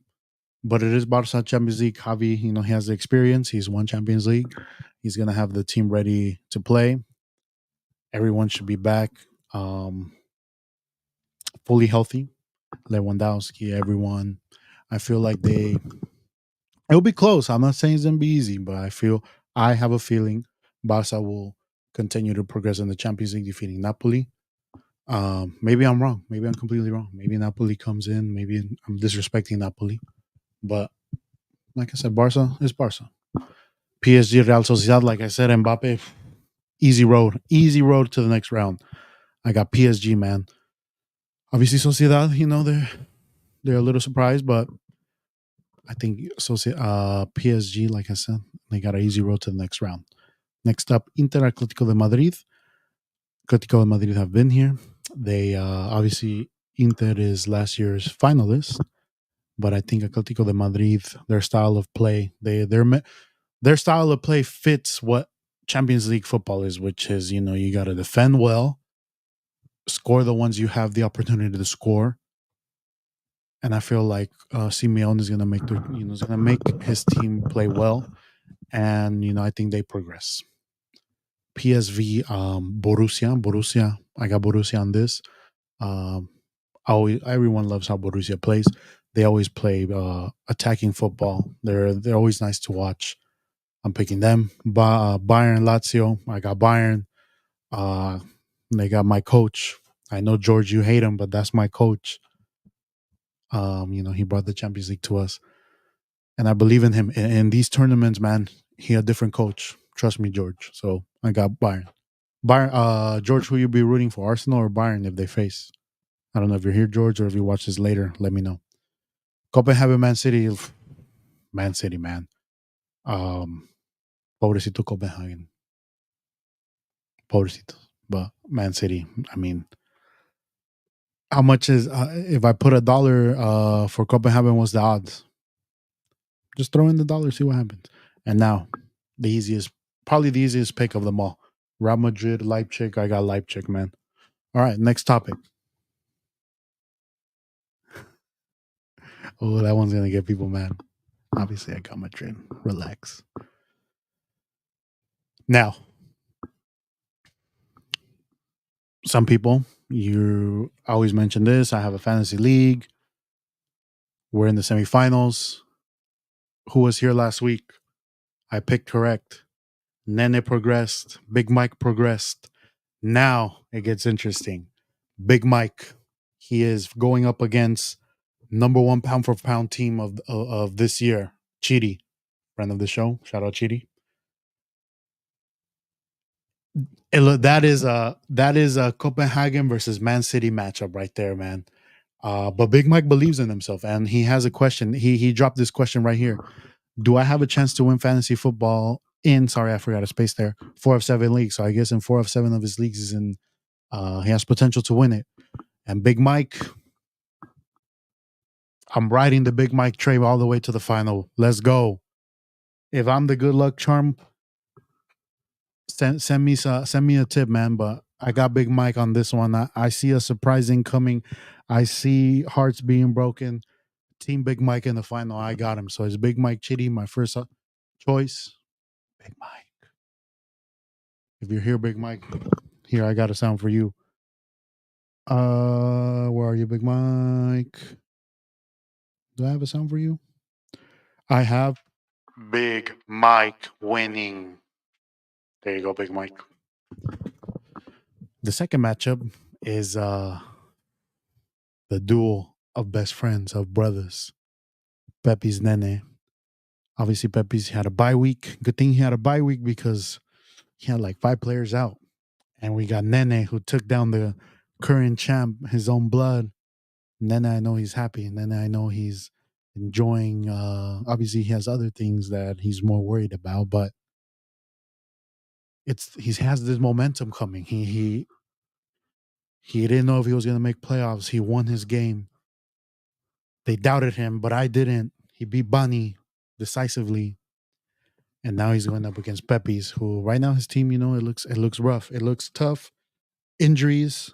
But it is Barca Champions League. Javi, he has the experience. He's won Champions League. He's gonna have the team ready to play. Everyone should be back, fully healthy. Lewandowski, everyone. I feel like it'll be close. I'm not saying it's gonna be easy, but I have a feeling Barca will continue to progress in the Champions League, defeating Napoli. Maybe I'm wrong. Maybe I'm completely wrong. Maybe Napoli comes in. Maybe I'm disrespecting Napoli. But like I said, Barca is Barca. PSG, Real Sociedad, like I said, Mbappe, easy road to the next round. I got PSG, man. Obviously, Sociedad, they're a little surprised, but I think PSG, like I said, they got an easy road to the next round. Next up, Inter Atletico de Madrid. Atletico de Madrid have been here. They obviously Inter is last year's finalist, but I think Atletico de Madrid, their style of play, their style of play fits what Champions League football is, which is you got to defend well, score the ones you have the opportunity to score, and I feel like Simeone is gonna make his team play well, and I think they progress. PSV, Borussia. I got Borussia on this. Everyone loves how Borussia plays. They always play attacking football. They're always nice to watch. I'm picking them. Bayern, Lazio. I got Bayern. They got my coach. I know George, you hate him, but that's my coach. He brought the Champions League to us, and I believe in him. In these tournaments, man, he a different coach. Trust me, George. So I got Bayern. George, who you be rooting for, Arsenal or Bayern if they face? I don't know if you're here, George, or if you watch this later. Let me know. Copenhagen, Man City, Man City, man. Um, Pobrecito Copenhagen, pobrecito. But Man City, I mean, how much is if I put $1 for Copenhagen? What's the odds? Just throw in the dollar, see what happens. And now, the easiest, probably the easiest pick of them all. Real Madrid, Leipzig. I got Leipzig, man. All right, next topic. Oh, that one's gonna get people mad. Obviously, I got Madrid. Relax. Now, some people, you always mention this. I have a fantasy league. We're in the semifinals. Who was here last week? I picked correct. Nene progressed. Big Mike progressed. Now it gets interesting. Big Mike, he is going up against number one pound for pound team of this year, Chidi, friend of the show. Shout out Chidi. That is a Copenhagen versus Man City matchup right there, man. But Big Mike believes in himself, and he has a question. He dropped this question right here. Do I have a chance to win fantasy football in? Sorry, I forgot a space there. 4 of 7 leagues. So I guess in 4 of 7 of his leagues is in. He has potential to win it. And Big Mike, I'm riding the Big Mike train all the way to the final. Let's go. If I'm the good luck charm, send me a tip, man. But I got Big Mike on this one. I see a surprising coming. I see hearts being broken. Team Big Mike in the final. I got him. So it's Big Mike Chitty, my first choice. Big Mike. If you're here, Big Mike, here I got a sound for you. Where are you, Big Mike? Do I have a sound for you? I have Big Mike winning. There you go, Big Mike. The second matchup is the duel of best friends, of brothers. Pepe's Nene. Obviously, Pepe's had a bye week. Good thing he had a bye week because he had like 5 players out. And we got Nene, who took down the current champ, his own blood. Nene, I know he's happy. Nene, I know he's enjoying. Obviously, he has other things that he's more worried about, but he has this momentum coming. He didn't know if he was going to make playoffs. He won his game. They doubted him, but I didn't. He beat Bunny decisively, and now he's going up against Pepe's, who right now his team, it looks rough. It looks tough. Injuries,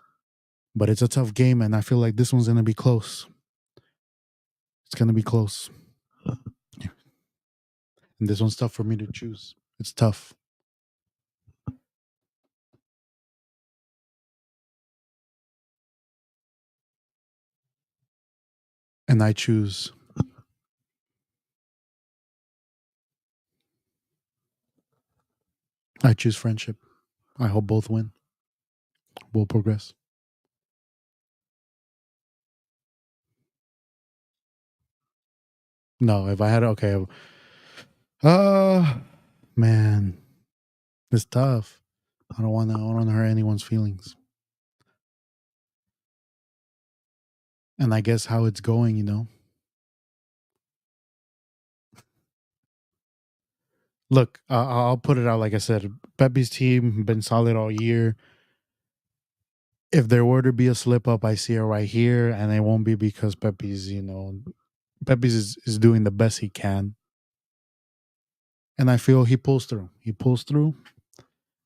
but it's a tough game, and I feel like this one's going to be close. It's going to be close. And this one's tough for me to choose. It's tough. And I choose friendship. I hope both win. We'll progress. No, if I had okay. Uh man, it's tough. I don't wanna hurt anyone's feelings. And I guess how it's going. Look, I'll put it out like I said. Pepe's team been solid all year. If there were to be a slip up, I see it right here, and it won't be because Pepe's is doing the best he can, and I feel he pulls through. He pulls through.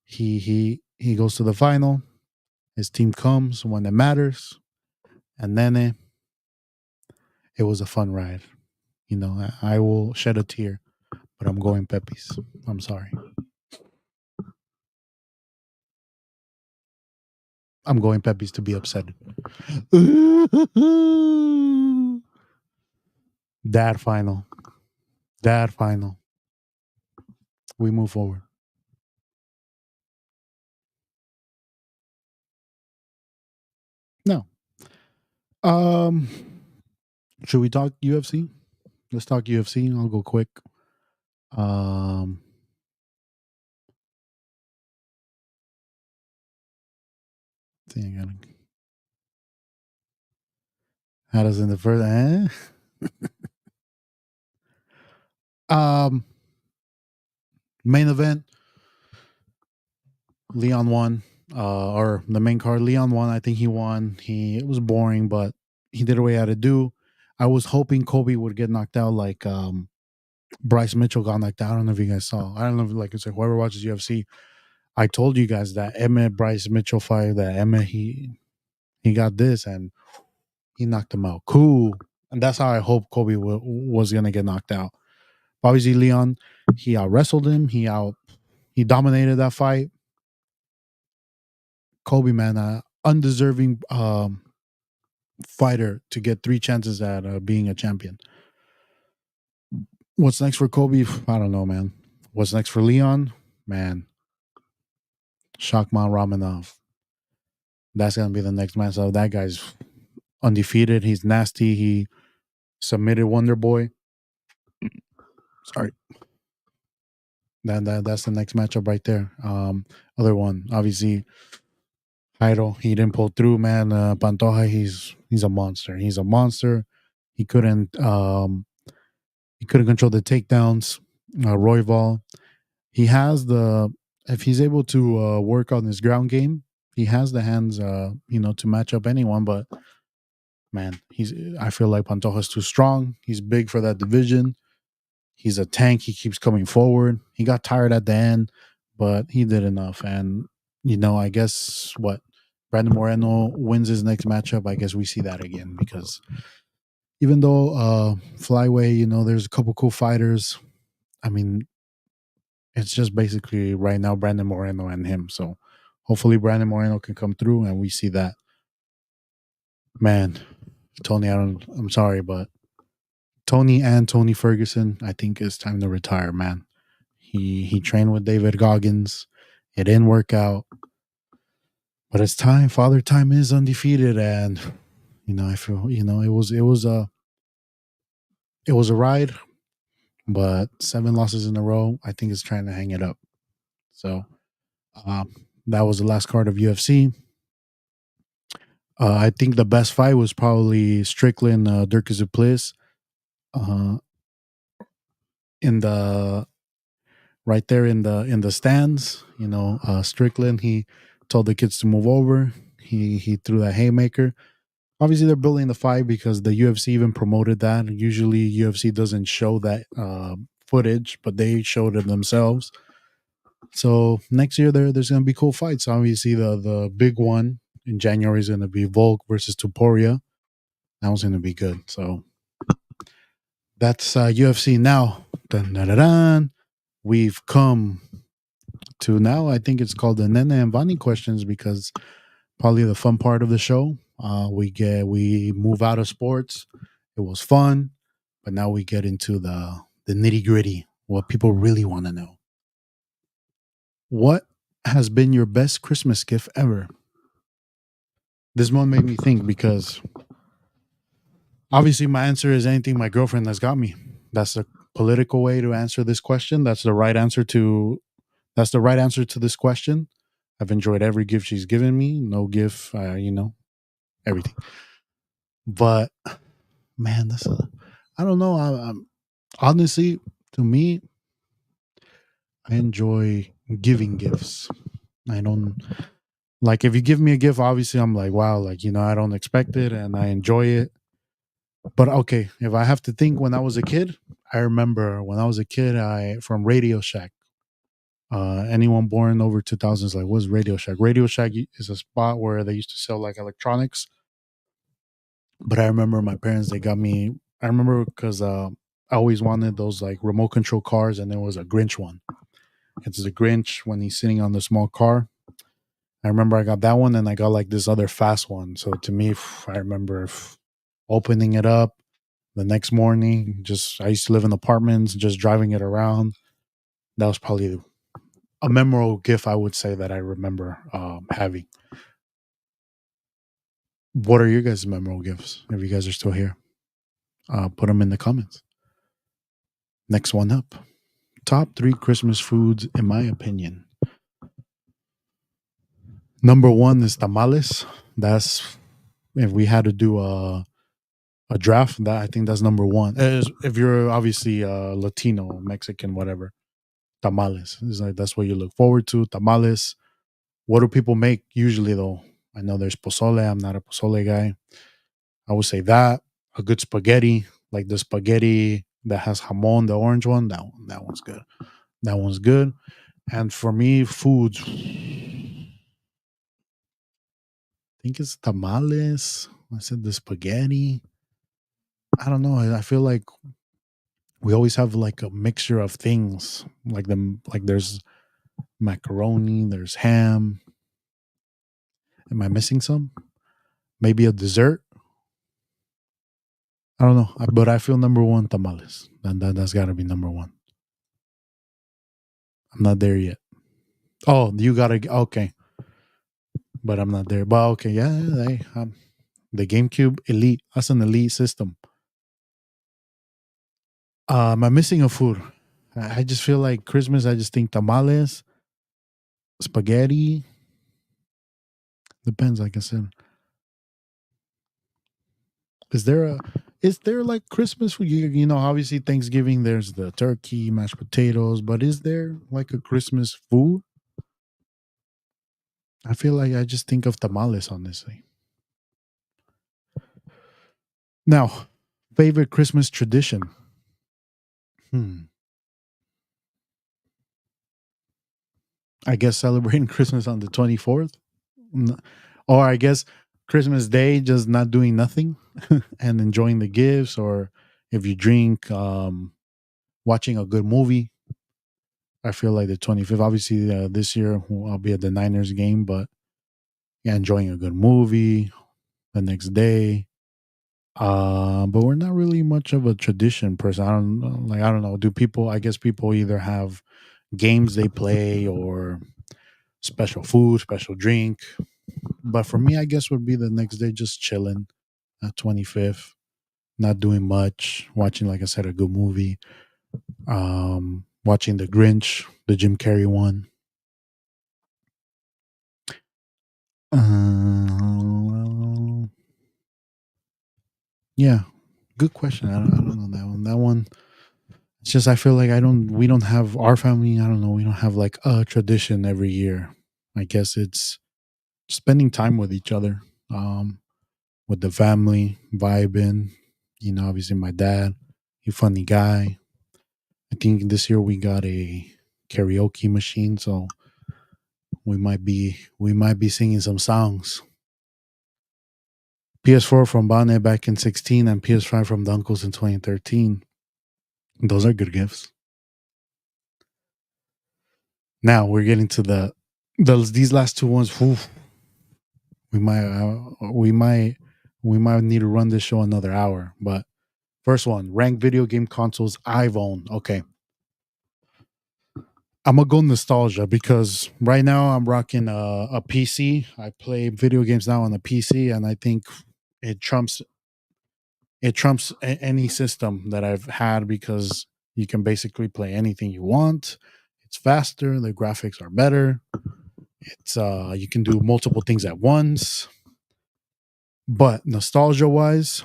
He goes to the final. His team comes when it matters, and then it was a fun ride. I will shed a tear, but I'm going Pepe's. I'm sorry. I'm going Pepe's to be upset. That final. That final. We move forward. No. Um, should we talk UFC? Let's talk UFC. I'll go quick. Um, dang, Had us in the first. Um, Main event. Leon won. Or the main card. Leon won. I think he won. It was boring, but he did what he had to do. I was hoping Kobe would get knocked out like Bryce Mitchell got knocked out. I don't know if you guys saw. I don't know if like it's like whoever watches UFC. I told you guys that Emmett Bryce Mitchell fight that Emmett he got this and he knocked him out. Cool. And that's how I hope Kobe was gonna get knocked out. Obviously, Leon he out wrestled him. He dominated that fight. Kobe, man, undeserving fighter to get three chances at being a champion. What's next for Kobe? I don't know, man. What's next for Leon? Man, Shakman Ramanov. That's gonna be the next match. So that guy's undefeated. He's nasty. He submitted Wonder Boy. Sorry. That's the next matchup right there. Other one, obviously, Jairo. He didn't pull through, man. Pantoja, he's a monster. He's a monster. He couldn't he couldn't control the takedowns. Royval, he has the if he's able to work on his ground game, he has the hands, to match up anyone. But man, I feel like Pantoja's too strong. He's big for that division. He's a tank. He keeps coming forward. He got tired at the end, but he did enough. And I guess what Brandon Moreno wins his next matchup. I guess we see that again because even though flyweight, there's a couple cool fighters. I mean, it's just basically right now Brandon Moreno and him. So hopefully Brandon Moreno can come through and we see that. Man, Tony, I'm sorry, but Tony Ferguson, I think it's time to retire, man. He trained with David Goggins. It didn't work out. But it's time. Father Time is undefeated and I feel, it was a ride, but 7 losses in a row, I think it's trying to hang it up. So that was the last card of UFC. I think the best fight was probably Strickland, Dirk Duplessis, uh, in the right there in the stands. Strickland he told the kids to move over. He threw that haymaker. Obviously, they're building the fight because the UFC even promoted that. Usually, UFC doesn't show that footage, but they showed it themselves. So next year there's going to be cool fights. Obviously, the big one in January is going to be Volk versus Tuporia. That was going to be good. So that's UFC now. Dun, dun, dun, dun. We've come to now. I think it's called the Nene and Vani questions because probably the fun part of the show. We move out of sports. It was fun, but now we get into the nitty gritty. What people really want to know. What has been your best Christmas gift ever? This one made me think because obviously my answer is anything my girlfriend has got me. That's a political way to answer this question. That's the right answer to this question. I've enjoyed every gift she's given me. No gift, everything. But man, I don't know. I'm honestly, to me, I enjoy giving gifts. I don't like if you give me a gift. Obviously, I'm like, wow, like I don't expect it, and I enjoy it. But okay, if I have to think, when I was a kid, I remember when I was a kid, I from Radio Shack. Anyone born over 2000s, like, what's Radio Shack? Radio Shack is a spot where they used to sell like electronics. But I remember my parents, they got me. I remember because I always wanted those like remote control cars, and there was a Grinch one. It's the Grinch when he's sitting on the small car. I remember I got that one, and I got like this other fast one. So to me, I remember opening it up the next morning. Just I used to live in apartments, just driving it around. That was probably a memorable gift, I would say, that I remember having. What are your guys' memorable gifts? If you guys are still here, put them in the comments. Next one up. Top 3 Christmas foods, in my opinion. Number 1 is tamales. That's if we had to do A draft, that I think that's number one. If you're obviously Latino, Mexican, whatever, tamales is like that's what you look forward to. Tamales. What do people make usually though? I know there's pozole. I'm not a pozole guy. I would say that a good spaghetti, like the spaghetti that has jamon, the orange one. That one's good. That one's good. And for me, foods. I think it's tamales. I said the spaghetti. I don't know. I feel like we always have like a mixture of things. Like there's macaroni, there's ham. Am I missing some? Maybe a dessert. I don't know, but I feel number one tamales. That's got to be number one. I'm not there yet. Oh, you gotta okay, but I'm not there. But okay, yeah, the GameCube Elite. That's an elite system. Am I missing a food? I just feel like Christmas. I just think tamales, spaghetti. Depends, like I said. Is there a is there like Christmas for you? You know, obviously Thanksgiving. There's the turkey, mashed potatoes, but is there like a Christmas food? I feel like I just think of tamales, honestly. Now, favorite Christmas tradition. Hmm. I guess celebrating Christmas on the 24th. Or I guess Christmas Day, just not doing nothing and enjoying the gifts. Or if you drink, watching a good movie. I feel like the 25th. Obviously, this year I'll be at the Niners game, but yeah, enjoying a good movie the next day. But we're not really much of a tradition person. I don't know, like I don't know. Do people? I guess people either have games they play or special food, special drink. But for me, I guess would be the next day just chilling at 25th, not doing much, watching like I said a good movie. Watching The Grinch, the Jim Carrey one. Well, yeah, good question. I don't know that one. That one. It's just I feel like I don't. We don't have our family. I don't know. We don't have like a tradition every year. I guess it's spending time with each other, with the family, vibing. You know, obviously my dad, he funny guy. I think this year we got a karaoke machine, so we might be singing some songs. PS4 from Bane back in 16 and PS5 from the uncles in 2013. Those are good gifts. Now we're getting to these last two ones. Whew, we might we might we might need to run this show another hour. But first one, ranked video game consoles I've owned. Okay, I'm gonna go nostalgia because right now I'm rocking a PC. I play video games now on a PC, and I think it trumps any system that I've had because you can basically play anything you want. It's faster, the graphics are better. It's you can do multiple things at once. But nostalgia wise,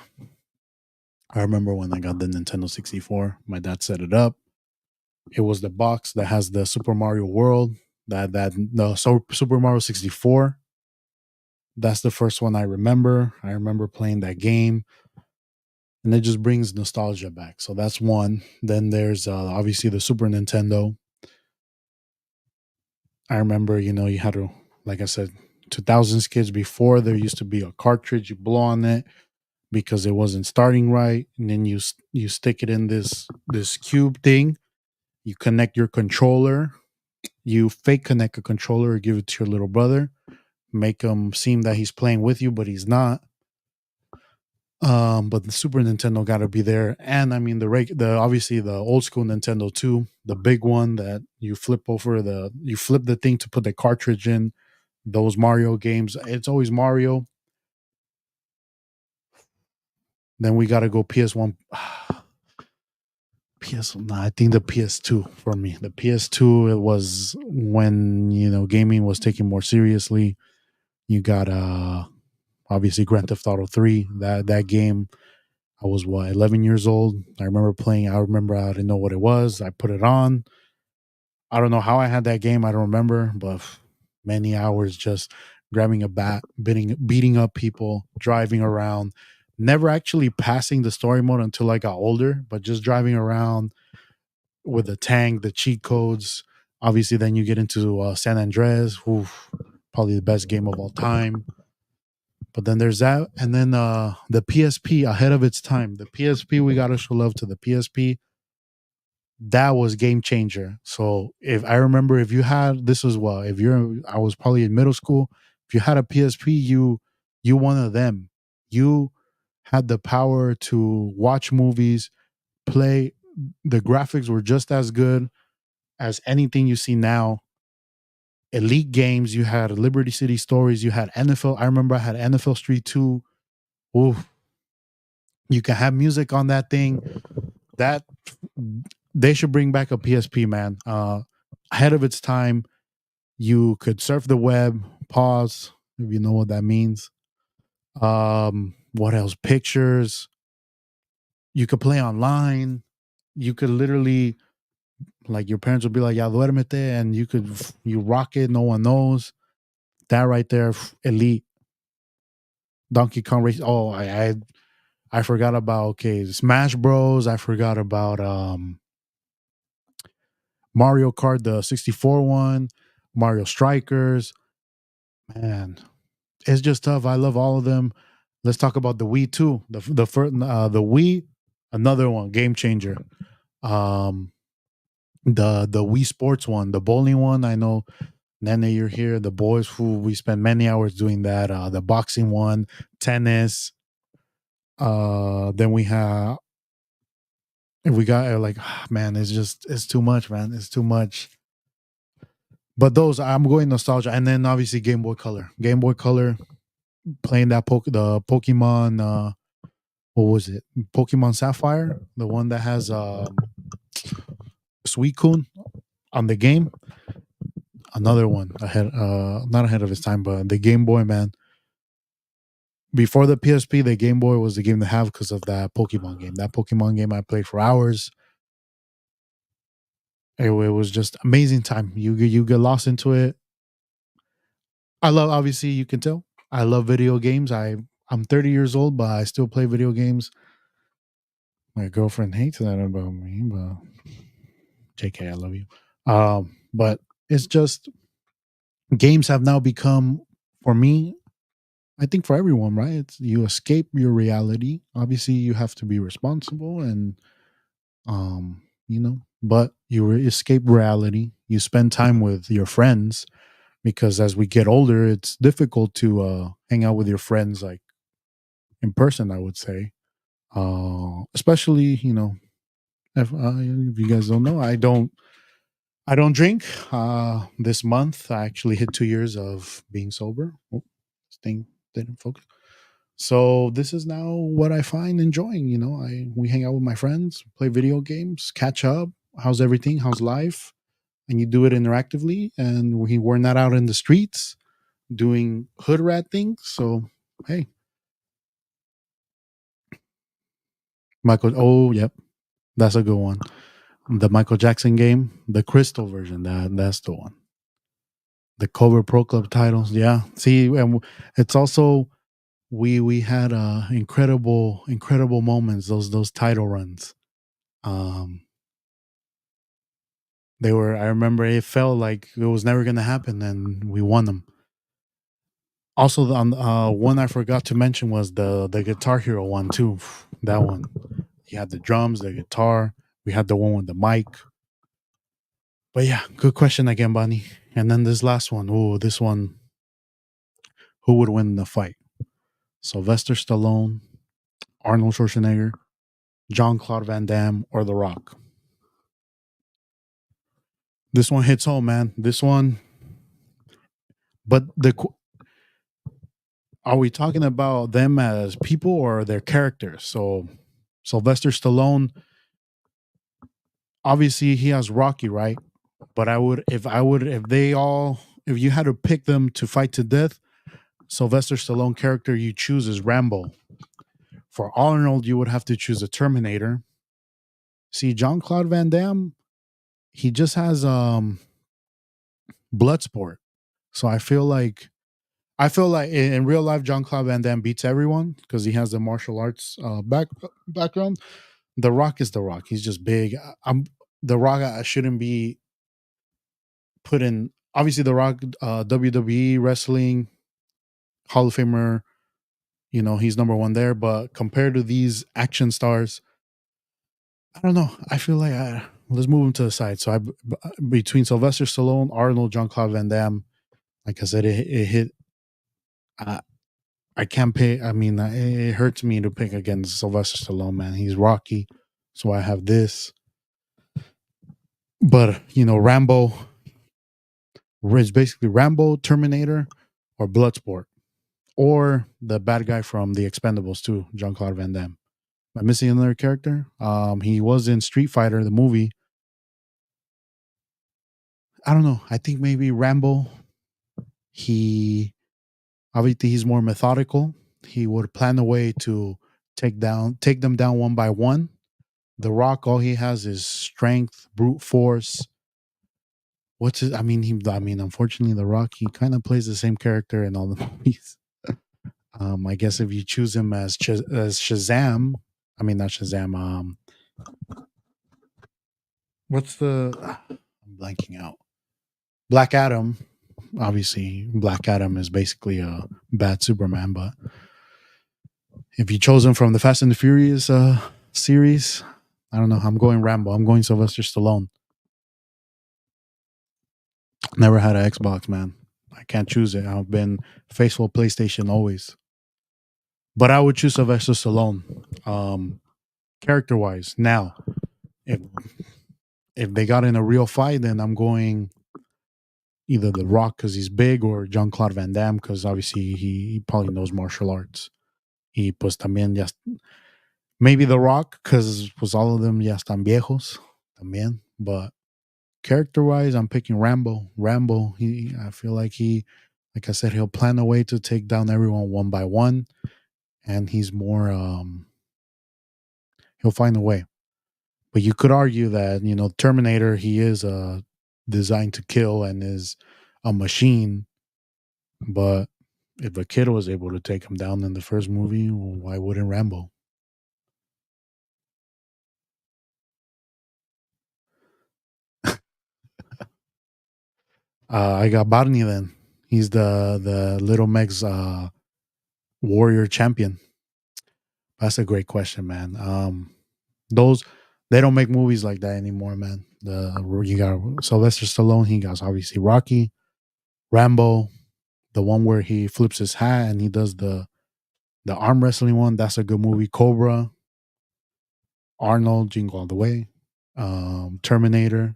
I remember when I got the Nintendo 64. My dad set it up. It was the box that has the Super Mario World. Super Mario 64. That's the first one I remember. I remember playing that game, and it just brings nostalgia back. So that's one. Then there's obviously the Super Nintendo. I remember, you had to, like I said, 2000s kids before there used to be a cartridge. You blow on it because it wasn't starting right, and then you stick it in this cube thing. You connect your controller. You fake connect a controller or give it to your little brother. Make him seem that he's playing with you, but he's not. But the Super Nintendo got to be there, and I mean the obviously the old school Nintendo too, the big one that you flip the thing to put the cartridge in. Those Mario games, it's always Mario. Then we got to go PS1, PS. No, I think the PS2 for me. The PS2 it was when gaming was taken more seriously. You got obviously Grand Theft Auto 3. That game I was what, 11 years old. I remember playing. I remember I didn't know what it was. I put it on. I don't know how I had that game. I don't remember, but many hours just grabbing a bat, beating up people, driving around. Never actually passing the story mode until I got older, but just driving around with the tank, the cheat codes. Obviously, then you get into San Andreas, oof, probably the best game of all time. But then there's that, and then the PSP ahead of its time. The PSP, we gotta show love to the PSP. That was game changer. So if I remember, if you had this was what if you're I was probably in middle school. If you had a PSP, you one of them. You had the power to watch movies, play. The graphics were just as good as anything you see now. Elite games. You had Liberty City Stories. You had NFL. I remember I had NFL Street 2. Ooh, you can have music on that thing. That they should bring back a PSP, man. Ahead of its time. You could surf the web, pause, if you know what that means. What else? Pictures. You could play online. You could literally, like, your parents would be like, "Ya duérmete," and you rock it. No one knows that right there. Elite Donkey Kong race. Oh, I forgot about, okay, Smash Bros. I forgot about Mario Kart, the 64 one, Mario Strikers. Man, it's just tough. I love all of them. Let's talk about the Wii too. The first the Wii, another one, game changer. Um, the Wii Sports one, the bowling one. I know, Nene, you're here. The boys who we spent many hours doing that. The boxing one, tennis. Then we have we got like, man, it's too much, man. It's too much. But those, I'm going nostalgia, and then obviously Game Boy Color. Game Boy Color, playing that the Pokemon. What was it? Pokemon Sapphire, the one that has Suicune on the game. Another one ahead, not ahead of its time, but the Game Boy, man. Before the PSP, the Game Boy was the game to have because of that Pokemon game. That Pokemon game I played for hours. It was just amazing time. You get lost into it. I love, obviously you can tell, I love video games. I'm 30 years old, but I still play video games. My girlfriend hates that about me, but JK, I love you. But it's just games have now become, for me, I think for everyone, right? It's, you escape your reality. Obviously, you have to be responsible and but you escape reality. You spend time with your friends because as we get older, it's difficult to hang out with your friends like in person, I would say. Especially, if you guys don't know, I don't drink. This month, I actually hit 2 years of being sober. Oh, this thing didn't focus. So this is now what I find enjoying. We hang out with my friends, play video games, catch up. How's everything? How's life? And you do it interactively. And we're not out in the streets doing hood rat things. So hey, Michael. Oh, yep, that's a good one. The Michael Jackson game, the Crystal version. That's the one. The Cobra Pro Club titles. Yeah. See, and it's also we had incredible moments. Those title runs. Um, they were. I remember it felt like it was never gonna happen, and we won them. Also, one I forgot to mention was the Guitar Hero one too. That one. You had the drums, the guitar. We had the one with the mic. But yeah, good question again, Bunny. And then this last one. Oh, this one. Who would win the fight? Sylvester Stallone, Arnold Schwarzenegger, John Claude Van Damme, or The Rock? This one hits home, man. This one. But are we talking about them as people or their characters? So Sylvester Stallone, obviously he has Rocky, right? But if you had to pick them to fight to death, Sylvester Stallone character you choose is Rambo For Arnold, you would have to choose a Terminator. See, Jean Claude Van Damme, he just has blood sport. So I feel like in real life, Jean Claude Van Damme beats everyone because he has the martial arts background. The Rock is the Rock. He's just big. I'm the Rock. I shouldn't be put in. Obviously, the Rock, WWE wrestling Hall of Famer. You know he's number one there. But compared to these action stars, I don't know. I feel like let's move him to the side. So between Sylvester Stallone, Arnold, Jean Claude Van Damme, like I said, it hit. Uh, I can't pay. I mean, it hurts me to pick against Sylvester Stallone, man. He's Rocky, so I have this. But Rambo. It's basically Rambo, Terminator, or Bloodsport, or the bad guy from The Expendables too, Jean Claude Van Damme. Am I missing another character? He was in Street Fighter, the movie. I don't know. I think maybe Rambo. He obviously he's more methodical. He would plan a way to take them down one by one. The Rock, all he has is strength, brute force. What's it? I mean, unfortunately, The Rock, he kind of plays the same character in all the movies. I guess if you choose him as as Shazam, I mean not Shazam. What's the? I'm blanking out. Black Adam. Obviously, Black Adam is basically a bad Superman. But if you chose him from the Fast and the Furious series, I don't know. I'm going Rambo. I'm going Sylvester Stallone. Never had an Xbox, man. I can't choose it. I've been faithful PlayStation always. But I would choose Sylvester Stallone. Character wise. Now, if if they got in a real fight, then I'm going either The Rock because he's big or Jean Claude Van Damme because obviously he probably knows martial arts. Y pues también ya, maybe The Rock because pues all of them ya están viejos también. But character wise, I'm picking Rambo. Rambo, I feel like like I said, he'll plan a way to take down everyone one by one, and he's more he'll find a way. But you could argue that Terminator, he is designed to kill and is a machine. But if a kid was able to take him down in the first movie, why wouldn't Rambo? I got Barney then. He's the Little Meg's warrior champion. That's a great question, man. Those they don't make movies like that anymore, man. You got Sylvester Stallone. He got obviously Rocky, Rambo, the one where he flips his hat and he does the arm wrestling one. That's a good movie. Cobra, Arnold, Jingle All the Way, Terminator.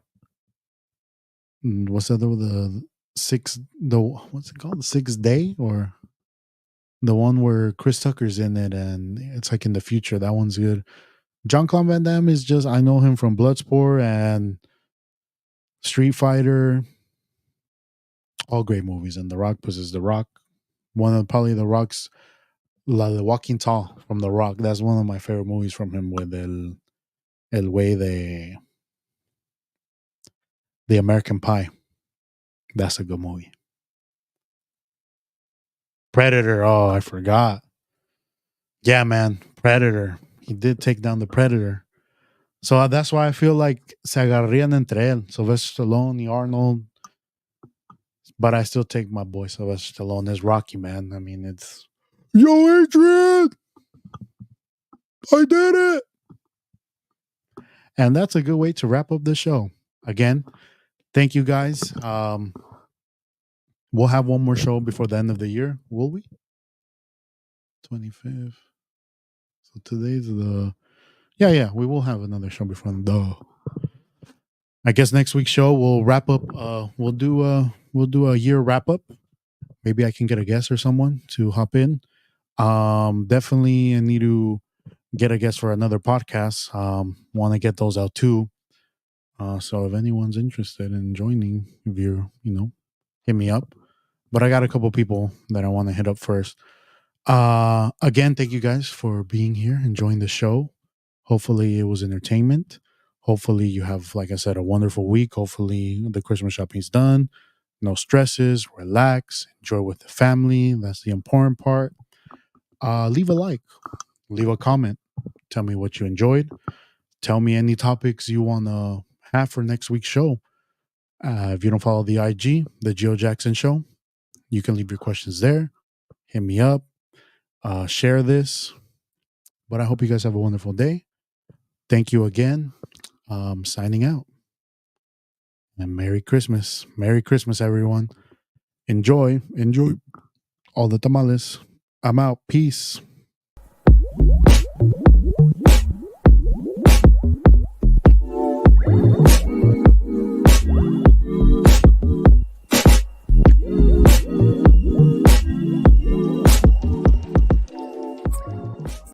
What's the six? The what's it called? The Sixth Day or the one where Chris Tucker's in it and it's like in the future. That one's good. John Claude Van Damme is just I know him from Bloodsport and Street Fighter. All great movies. And The Rock possesses The Rock. One of probably The Rock's La de Walking Tall from The Rock. That's one of my favorite movies from him with El Way the American Pie. That's a good movie. Predator. Oh, I forgot. Yeah, man. Predator. He did take down the Predator. So that's why I feel like se agarrarían entre él. Sylvester Stallone y Arnold. But I still take my boy Sylvester Stallone as Rocky, man. I mean, it's Yo, Adrian, I did it. And that's a good way to wrap up the show. Again, thank you guys. We'll have one more show before the end of the year, will we? 25th. So today's yeah, we will have another show before the I guess next week's show we'll wrap up we'll do a year wrap up. Maybe I can get a guest or someone to hop in. Definitely I need to get a guest for another podcast. Want to get those out too. So if anyone's interested in joining, if you're, hit me up. But I got a couple people that I want to hit up first. Again, thank you guys for being here, enjoying the show. Hopefully, it was entertainment. Hopefully, you have, like I said, a wonderful week. Hopefully, the Christmas shopping's done. No stresses. Relax. Enjoy with the family. That's the important part. Leave a like. Leave a comment. Tell me what you enjoyed. Tell me any topics you want to have for next week's show. If you don't follow the IG, the Giojackson Show, you can leave your questions there. Hit me up. Share this. But I hope you guys have a wonderful day. Thank you again. Signing out. And Merry Christmas. Merry Christmas, everyone. Enjoy. Enjoy all the tamales. I'm out. Peace.